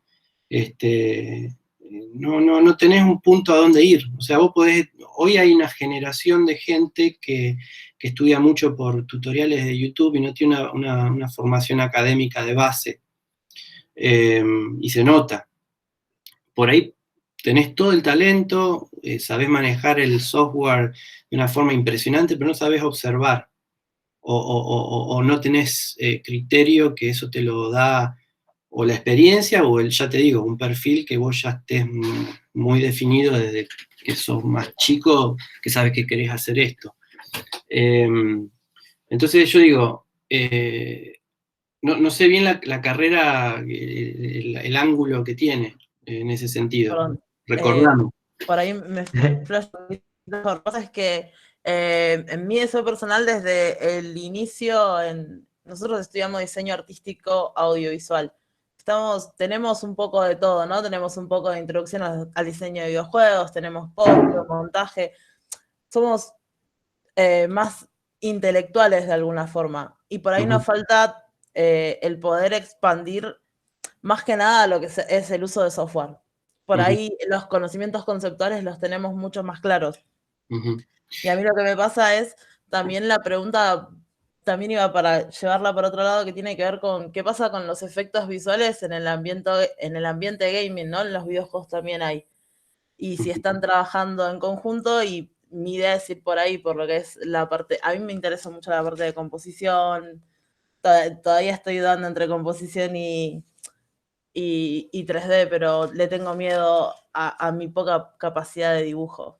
no tenés un punto a dónde ir. O sea, vos podés, hoy hay una generación de gente que estudia mucho por tutoriales de YouTube y no tiene una formación académica de base. Y se nota. Por ahí tenés todo el talento, sabés manejar el software de una forma impresionante, pero no sabés observar. O no tenés criterio, que eso te lo da o la experiencia o ya te digo, un perfil que vos ya estés muy definido desde que sos más chico, que sabes que querés hacer esto. Entonces yo digo, no sé bien la carrera, el ángulo que tiene en ese sentido. Perdón. Recordamos. Por ahí me flash. Lo que pasa es que en mi deseo personal, desde el inicio, nosotros estudiamos diseño artístico audiovisual. Tenemos un poco de todo, ¿no? Tenemos un poco de introducción al diseño de videojuegos, tenemos postpro, montaje. Somos más intelectuales de alguna forma. Y por ahí nos falta el poder expandir más que nada lo que es el uso de software. Por ahí los conocimientos conceptuales los tenemos mucho más claros. Y a mí lo que me pasa es, también la pregunta, también iba para llevarla por otro lado, que tiene que ver con qué pasa con los efectos visuales en el ambiente gaming, ¿no? En los videojuegos también hay. Y si están trabajando en conjunto, y mi idea es ir por ahí, por lo que es la parte, a mí me interesa mucho la parte de composición, todavía estoy dando entre composición y 3D, pero le tengo miedo a mi poca capacidad de dibujo.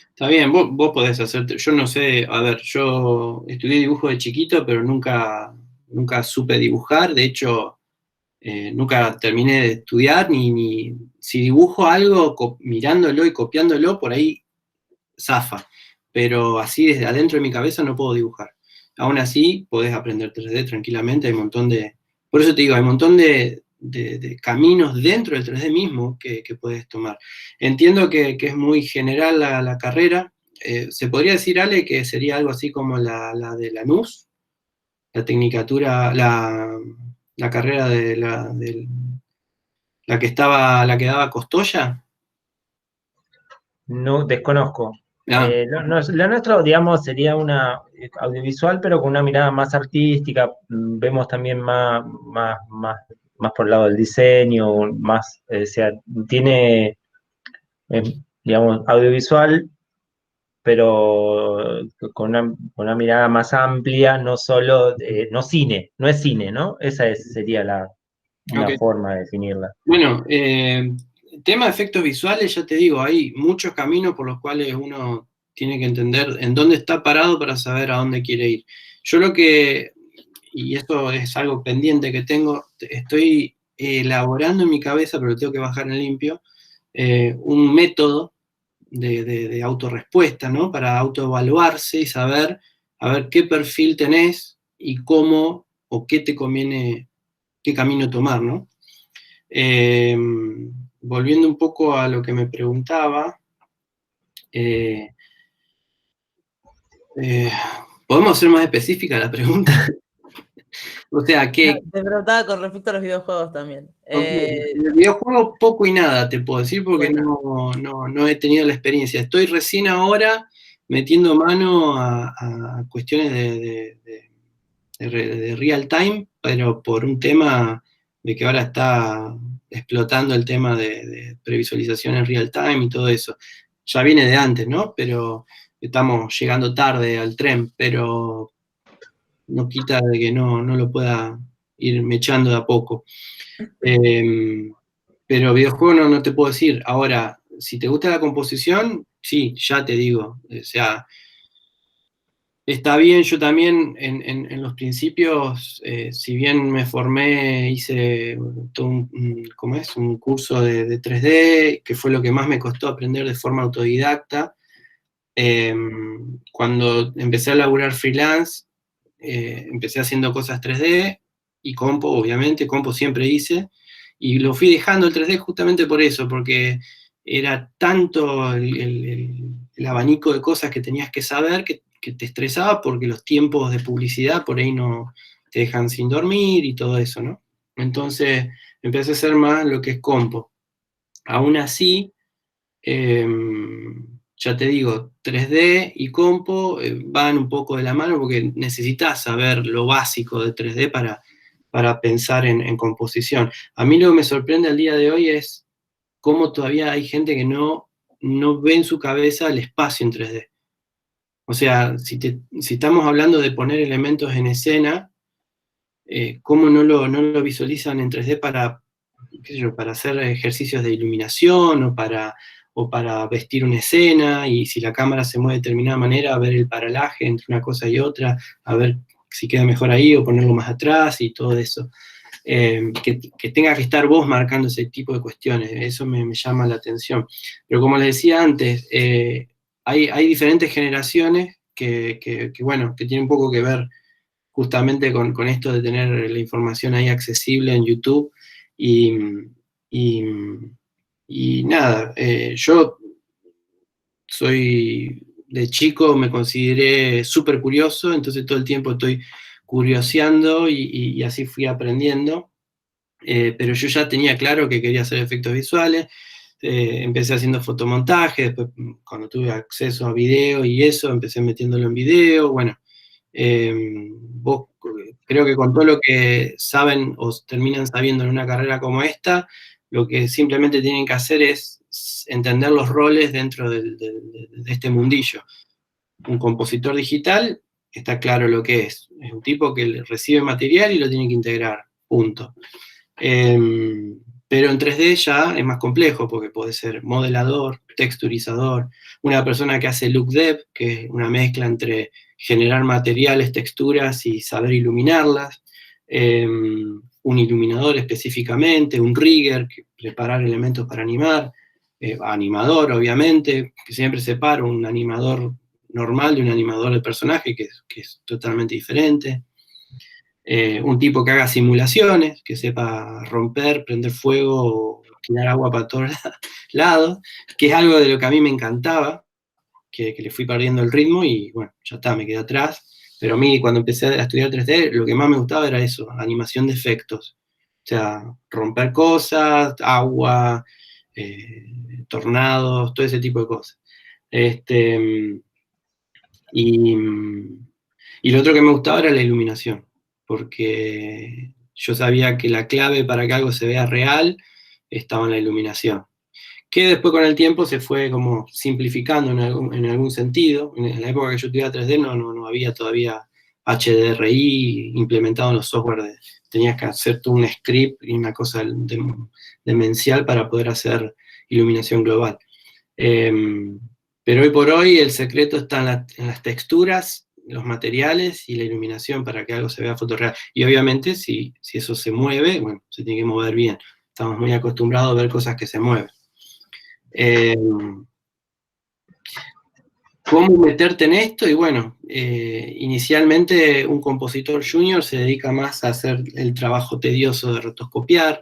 Está bien, vos podés hacerte, yo no sé, a ver, yo estudié dibujo de chiquito, pero nunca supe dibujar, de hecho, nunca terminé de estudiar, ni si dibujo algo mirándolo y copiándolo, por ahí zafa, pero así desde adentro de mi cabeza no puedo dibujar. Aún así, podés aprender 3D tranquilamente, hay un montón por eso te digo, hay un montón de caminos dentro del 3D mismo que puedes tomar. Entiendo que es muy general la carrera. Se podría decir, Ale, que sería algo así como la de Lanús, la tecnicatura, la carrera de la que daba Costoya. No, desconozco. Ah. Lo nuestro, digamos, sería una audiovisual, pero con una mirada más artística. Vemos también más por el lado del diseño, más, o sea, tiene, digamos, audiovisual, pero con una mirada más amplia, no solo, no cine, no es cine, ¿no? Esa sería una forma de definirla. Bueno, tema de efectos visuales, ya te digo, hay muchos caminos por los cuales uno tiene que entender en dónde está parado para saber a dónde quiere ir. Yo y esto es algo pendiente que tengo, estoy elaborando en mi cabeza, pero lo tengo que bajar en limpio, un método de autorrespuesta, ¿no? Para autoevaluarse y saber a ver qué perfil tenés y cómo o qué te conviene, qué camino tomar, ¿no? Volviendo un poco a lo que me preguntaba, ¿podemos ser más específica la pregunta? O sea, ¿qué? Te preguntaba con respecto a los videojuegos también. El videojuego poco y nada, te puedo decir, porque bueno, no he tenido la experiencia. Estoy recién ahora metiendo mano a cuestiones de real time, pero por un tema de que ahora está explotando el tema de previsualización en real time y todo eso. Ya viene de antes, ¿no? Pero estamos llegando tarde al tren, pero no quita de que no lo pueda ir mechando de a poco. Pero videojuego no te puedo decir. Ahora, si te gusta la composición, sí, ya te digo. O sea, está bien, yo también en los principios, si bien me formé, hice todo un curso de 3D, que fue lo que más me costó aprender de forma autodidacta. Cuando empecé a laburar freelance, empecé haciendo cosas 3D y compo, obviamente, compo siempre hice, y lo fui dejando el 3D justamente por eso, porque era tanto el abanico de cosas que tenías que saber que te estresaba, porque los tiempos de publicidad por ahí no te dejan sin dormir y todo eso, ¿no? Entonces empecé a hacer más lo que es compo. Aún así, ya te digo, 3D y compo van un poco de la mano porque necesitas saber lo básico de 3D para pensar en composición. A mí lo que me sorprende al día de hoy es cómo todavía hay gente que no ve en su cabeza el espacio en 3D. O sea, si estamos hablando de poner elementos en escena, ¿cómo no lo visualizan en 3D qué sé yo, para hacer ejercicios de iluminación o para vestir una escena? Y si la cámara se mueve de determinada manera, a ver el paralaje entre una cosa y otra, a ver si queda mejor ahí o ponerlo más atrás y todo eso. Que tenga que estar vos marcando ese tipo de cuestiones, eso me llama la atención. Pero como les decía antes, hay diferentes generaciones bueno, que tienen un poco que ver justamente con esto de tener la información ahí accesible en YouTube, y nada, yo soy de chico, me consideré súper curioso, entonces todo el tiempo estoy curioseando y así fui aprendiendo, pero yo ya tenía claro que quería hacer efectos visuales. Empecé haciendo fotomontaje, después cuando tuve acceso a video y eso, empecé metiéndolo en video, bueno. Vos creo que con todo lo que saben o terminan sabiendo en una carrera como esta, lo que simplemente tienen que hacer es entender los roles dentro de este mundillo. Un compositor digital está claro lo que es un tipo que recibe material y lo tiene que integrar, punto. Pero en 3D ya es más complejo, porque puede ser modelador, texturizador, una persona que hace look dev, que es una mezcla entre generar materiales, texturas y saber iluminarlas, un iluminador específicamente, un rigger, preparar elementos para animar, animador obviamente, que siempre separo un animador normal de un animador de personaje, que es totalmente diferente. Un tipo que haga simulaciones, que sepa romper, prender fuego, tirar agua para todos lados, que es algo de lo que a mí me encantaba, que le fui perdiendo el ritmo y bueno, ya está, me quedé atrás. Pero a mí cuando empecé a estudiar 3D, lo que más me gustaba era eso, animación de efectos. O sea, romper cosas, agua, tornados, todo ese tipo de cosas. Y lo otro que me gustaba era la iluminación, porque yo sabía que la clave para que algo se vea real estaba en la iluminación, que después con el tiempo se fue como simplificando en algún sentido. En la época que yo estudiaba 3D no había todavía HDRI implementado en los software, tenías que hacer todo un script y una cosa demencial para poder hacer iluminación global. Pero hoy por hoy el secreto está en las texturas, los materiales y la iluminación para que algo se vea fotorreal. Y obviamente si eso se mueve, bueno, se tiene que mover bien. Estamos muy acostumbrados a ver cosas que se mueven. ¿Cómo meterte en esto? Y bueno, inicialmente un compositor junior se dedica más a hacer el trabajo tedioso de rotoscopiar,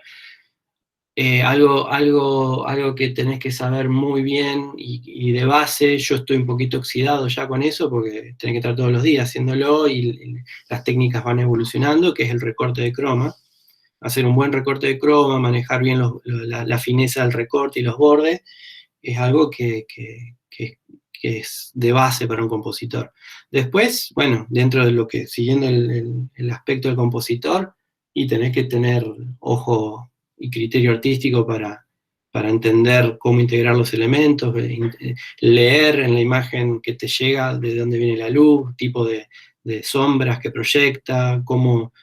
algo que tenés que saber muy bien y de base. Yo estoy un poquito oxidado ya con eso porque tenés que estar todos los días haciéndolo y las técnicas van evolucionando, que es el recorte de croma. Hacer un buen recorte de croma, manejar bien la fineza del recorte y los bordes, es algo que es de base para un compositor. Después, bueno, dentro de lo que, siguiendo el aspecto del compositor, y tenés que tener ojo y criterio artístico para entender cómo integrar los elementos, leer en la imagen que te llega de dónde viene la luz, tipo de sombras que proyecta, cómo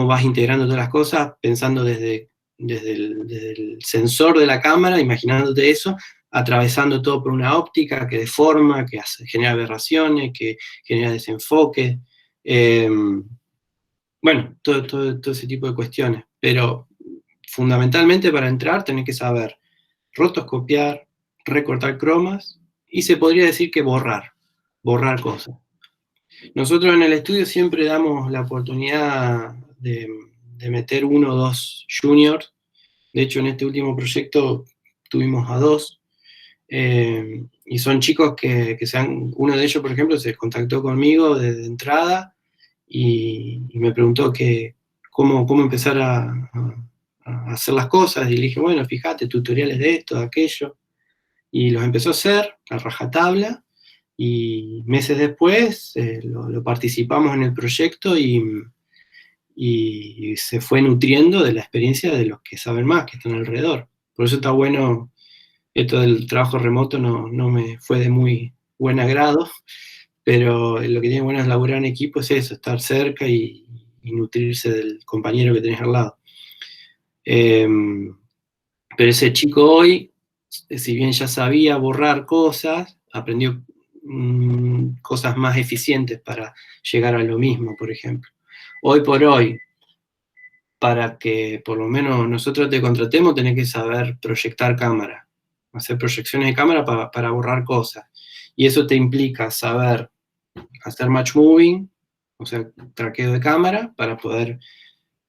vas integrando todas las cosas, pensando desde el sensor de la cámara, imaginándote eso, atravesando todo por una óptica que deforma, que genera aberraciones, que genera desenfoque. Bueno, todo ese tipo de cuestiones. Pero fundamentalmente para entrar tenés que saber rotoscopiar, recortar cromas, y se podría decir que borrar cosas. Nosotros en el estudio siempre damos la oportunidad de meter 1 o 2 juniors. De hecho, en este último proyecto tuvimos a 2. Y son chicos que uno de ellos, por ejemplo, se contactó conmigo desde entrada y me preguntó cómo empezar a hacer las cosas, y le dije, bueno, fíjate, tutoriales de esto, de aquello, y los empezó a hacer a rajatabla, y meses después lo participamos en el proyecto y se fue nutriendo de la experiencia de los que saben más, que están alrededor. Por eso está bueno, esto del trabajo remoto no me fue de muy buen agrado, pero lo que tiene bueno es laburar en equipo, es eso, estar cerca y nutrirse del compañero que tenés al lado. Pero ese chico hoy, si bien ya sabía borrar cosas, aprendió cosas más eficientes para llegar a lo mismo, por ejemplo. Hoy por hoy, para que por lo menos nosotros te contratemos, tenés que saber proyectar cámara, hacer proyecciones de cámara para borrar cosas. Y eso te implica saber hacer match moving, o sea, traqueo de cámara, para poder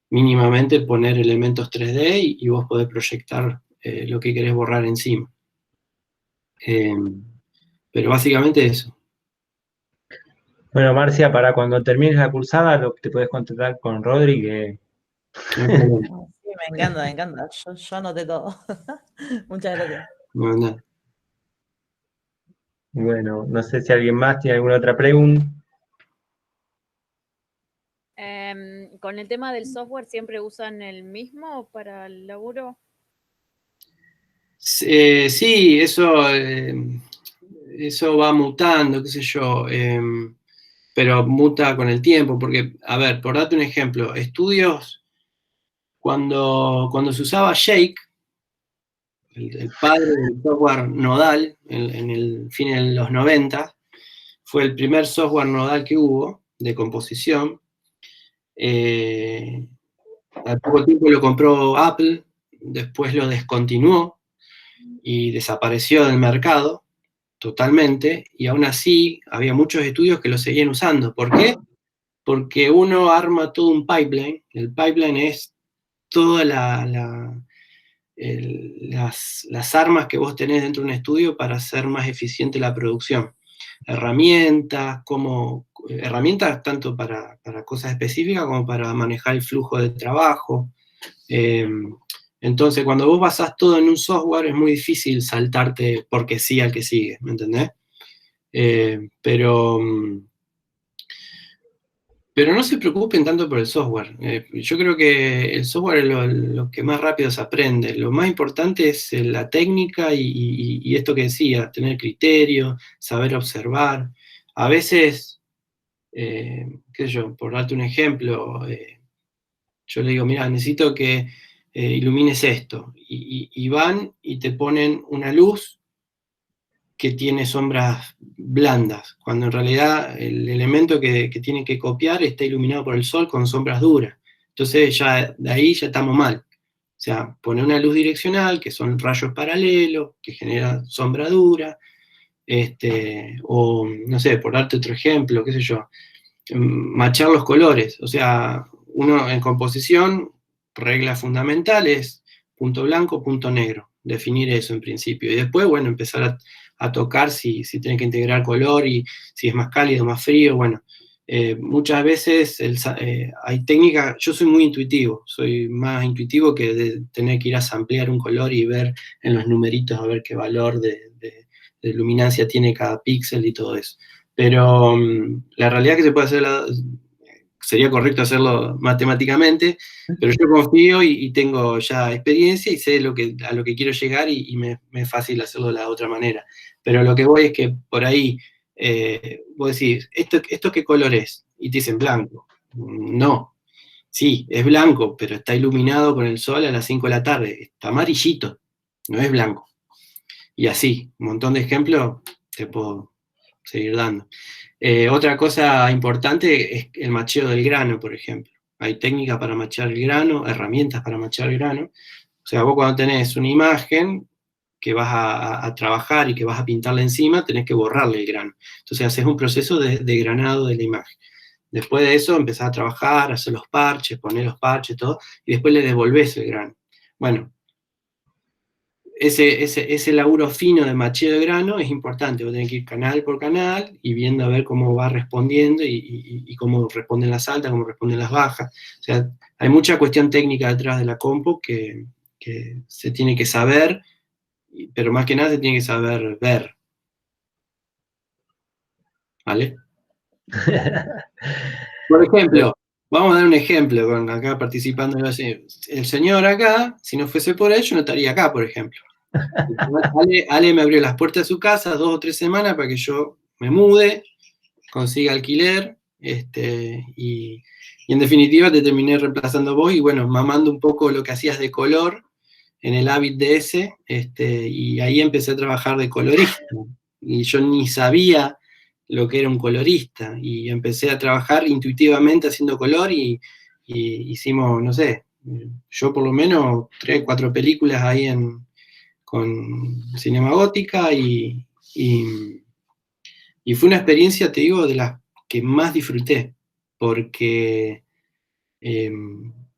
mínimamente poner elementos 3D y vos podés proyectar lo que querés borrar encima. Pero básicamente eso. Bueno, Marcia, para cuando termines la cursada, te puedes contactar con Rodri, que No hay problema. Sí, me encanta, me encanta. Yo anoté todo. Muchas gracias. No, nada. bueno, no sé si alguien más tiene alguna otra pregunta. Con el tema del software, ¿siempre usan el mismo para el laburo? Sí, eso va mutando, qué sé yo, pero muta con el tiempo, porque, a ver, por darte un ejemplo, estudios, cuando se usaba Shake, el padre del software nodal, en el fin de los 90, fue el primer software nodal que hubo, de composición. Al poco tiempo lo compró Apple, después lo descontinuó y desapareció del mercado totalmente, y aún así había muchos estudios que lo seguían usando. ¿Por qué? Porque uno arma todo un pipeline. El pipeline es todas las armas que vos tenés dentro de un estudio para hacer más eficiente la producción. Herramientas tanto para cosas específicas como para manejar el flujo de trabajo. Entonces, cuando vos basás todo en un software, es muy difícil saltarte porque sí al que sigue, ¿me entendés? Pero no se preocupen tanto por el software. Yo creo que el software es lo que más rápido se aprende. Lo más importante es la técnica y esto que decía, tener criterio, saber observar. A veces, qué sé yo, por darte un ejemplo, yo le digo, mira, necesito que ilumines esto. Y van y te ponen una luz que tiene sombras blandas, cuando en realidad el elemento que tiene que copiar está iluminado por el sol con sombras duras. Entonces ya de ahí ya estamos mal. O sea, pone una luz direccional, que son rayos paralelos, que generan sombra dura, o no sé, por darte otro ejemplo, qué sé yo, machar los colores. O sea, uno en composición, regla fundamental es punto blanco, punto negro. Definir eso en principio. Y después, bueno, empezar a tocar si tiene que integrar color y si es más cálido, más frío. Bueno, muchas veces hay técnicas. Yo soy muy intuitivo, soy más intuitivo que de tener que ir a samplear un color y ver en los numeritos a ver qué valor de luminancia tiene cada píxel y todo eso. Pero la realidad es que se puede hacer, sería correcto hacerlo matemáticamente, pero yo confío y tengo ya experiencia y sé a lo que quiero llegar y me es fácil hacerlo de la otra manera. Pero lo que voy es que por ahí vos decís, ¿esto qué color es? Y te dicen blanco. No. Sí, es blanco, pero está iluminado con el sol a las 5 de la tarde. Está amarillito, no es blanco. Y así, un montón de ejemplos te puedo seguir dando. Otra cosa importante es el macheo del grano, por ejemplo. Hay técnicas para machear el grano, herramientas para machear el grano. O sea, vos cuando tenés una imagen que vas a trabajar y que vas a pintarla encima, tenés que borrarle el grano. Entonces haces un proceso de granado de la imagen. Después de eso empezás a trabajar, hacer los parches, poner los parches, todo, y después le devolvés el grano. Bueno, ese laburo fino de macheo de grano es importante, vos tenés que ir canal por canal y viendo a ver cómo va respondiendo y cómo responden las altas, cómo responden las bajas. O sea, hay mucha cuestión técnica detrás de la compo que se tiene que saber, pero más que nada se tiene que saber ver. ¿Vale? Por ejemplo, vamos a dar un ejemplo, con acá participando, el señor acá, si no fuese por él, yo no estaría acá, por ejemplo. Ale me abrió las puertas de su casa 2 o 3 semanas para que yo me mude, consiga alquiler, y en definitiva te terminé reemplazando vos y bueno, mamando un poco lo que hacías de color en el Avid DS, y ahí empecé a trabajar de colorista. Y yo ni sabía lo que era un colorista, y empecé a trabajar intuitivamente haciendo color y hicimos, no sé, yo por lo menos 3, 4 películas ahí con Cinema Gótica y fue una experiencia, te digo, de las que más disfruté, porque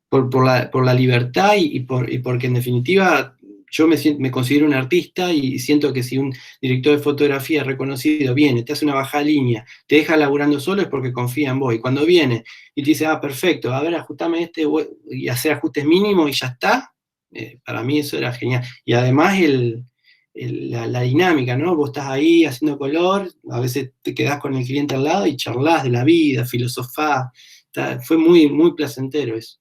por la libertad y porque en definitiva yo me considero un artista y siento que si un director de fotografía reconocido viene, te hace una baja línea, te deja laburando solo es porque confía en vos. Y cuando viene y te dice, perfecto, a ver, ajustame y hacer ajustes mínimos y ya está, para mí eso era genial. Y además la dinámica, ¿no? Vos estás ahí haciendo color, a veces te quedás con el cliente al lado y charlás de la vida, filosofás. Fue muy, muy placentero eso.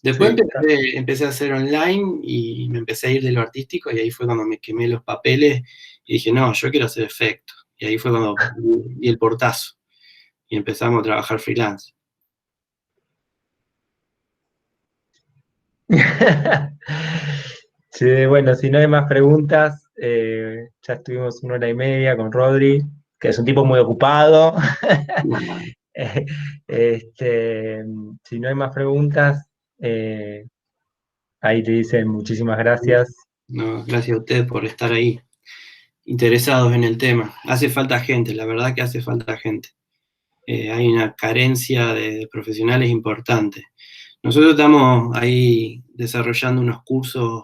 Después Sí, empecé a hacer online y me empecé a ir de lo artístico y ahí fue cuando me quemé los papeles y dije, no, yo quiero hacer efectos. Y ahí fue cuando di el portazo y empezamos a trabajar freelance. Sí, bueno, si no hay más preguntas, ya estuvimos 1 hora y media con Rodri, que es un tipo muy ocupado. Eh, Este, si no hay más preguntas, ahí te dicen muchísimas gracias. No, gracias a ustedes por estar ahí, interesados en el tema. Hace falta gente, la verdad que hace falta gente. Hay una carencia de profesionales importante. Nosotros estamos ahí desarrollando unos cursos,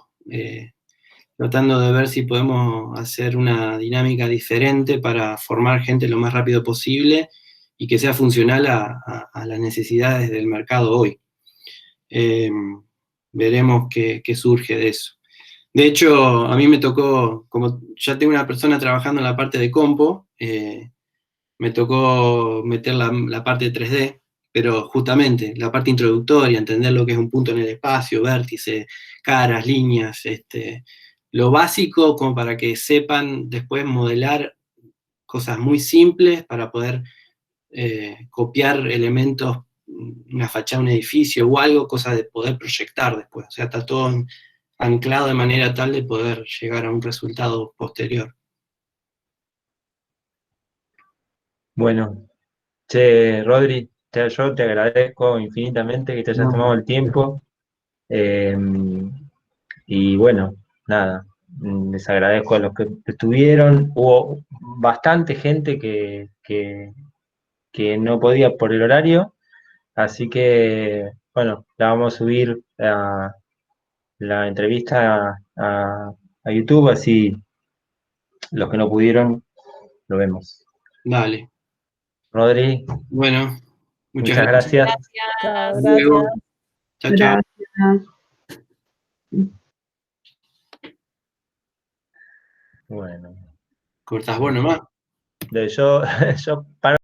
tratando de ver si podemos hacer una dinámica diferente para formar gente lo más rápido posible y que sea funcional a las necesidades del mercado hoy. Veremos qué surge de eso. De hecho, a mí me tocó, como ya tengo una persona trabajando en la parte de compo, me tocó meter la parte de 3D, pero justamente la parte introductoria, entender lo que es un punto en el espacio, vértice, caras, líneas, lo básico como para que sepan después modelar cosas muy simples para poder copiar elementos, una fachada de un edificio o algo, cosa de poder proyectar después. O sea, está todo anclado de manera tal de poder llegar a un resultado posterior. Bueno, che, Rodri, yo te agradezco infinitamente que te hayas tomado el tiempo. eh, y bueno, nada, les agradezco a los que estuvieron. Hubo bastante gente que no podía por el horario, así que, bueno, la vamos a subir la entrevista a YouTube, así los que no pudieron lo vemos. Dale. Rodri, Bueno, muchas muchas gracias. gracias. Chao, Hasta gracias. luego. Chao, chao. Gracias. Bueno, Cortás vos nomás. yo paro.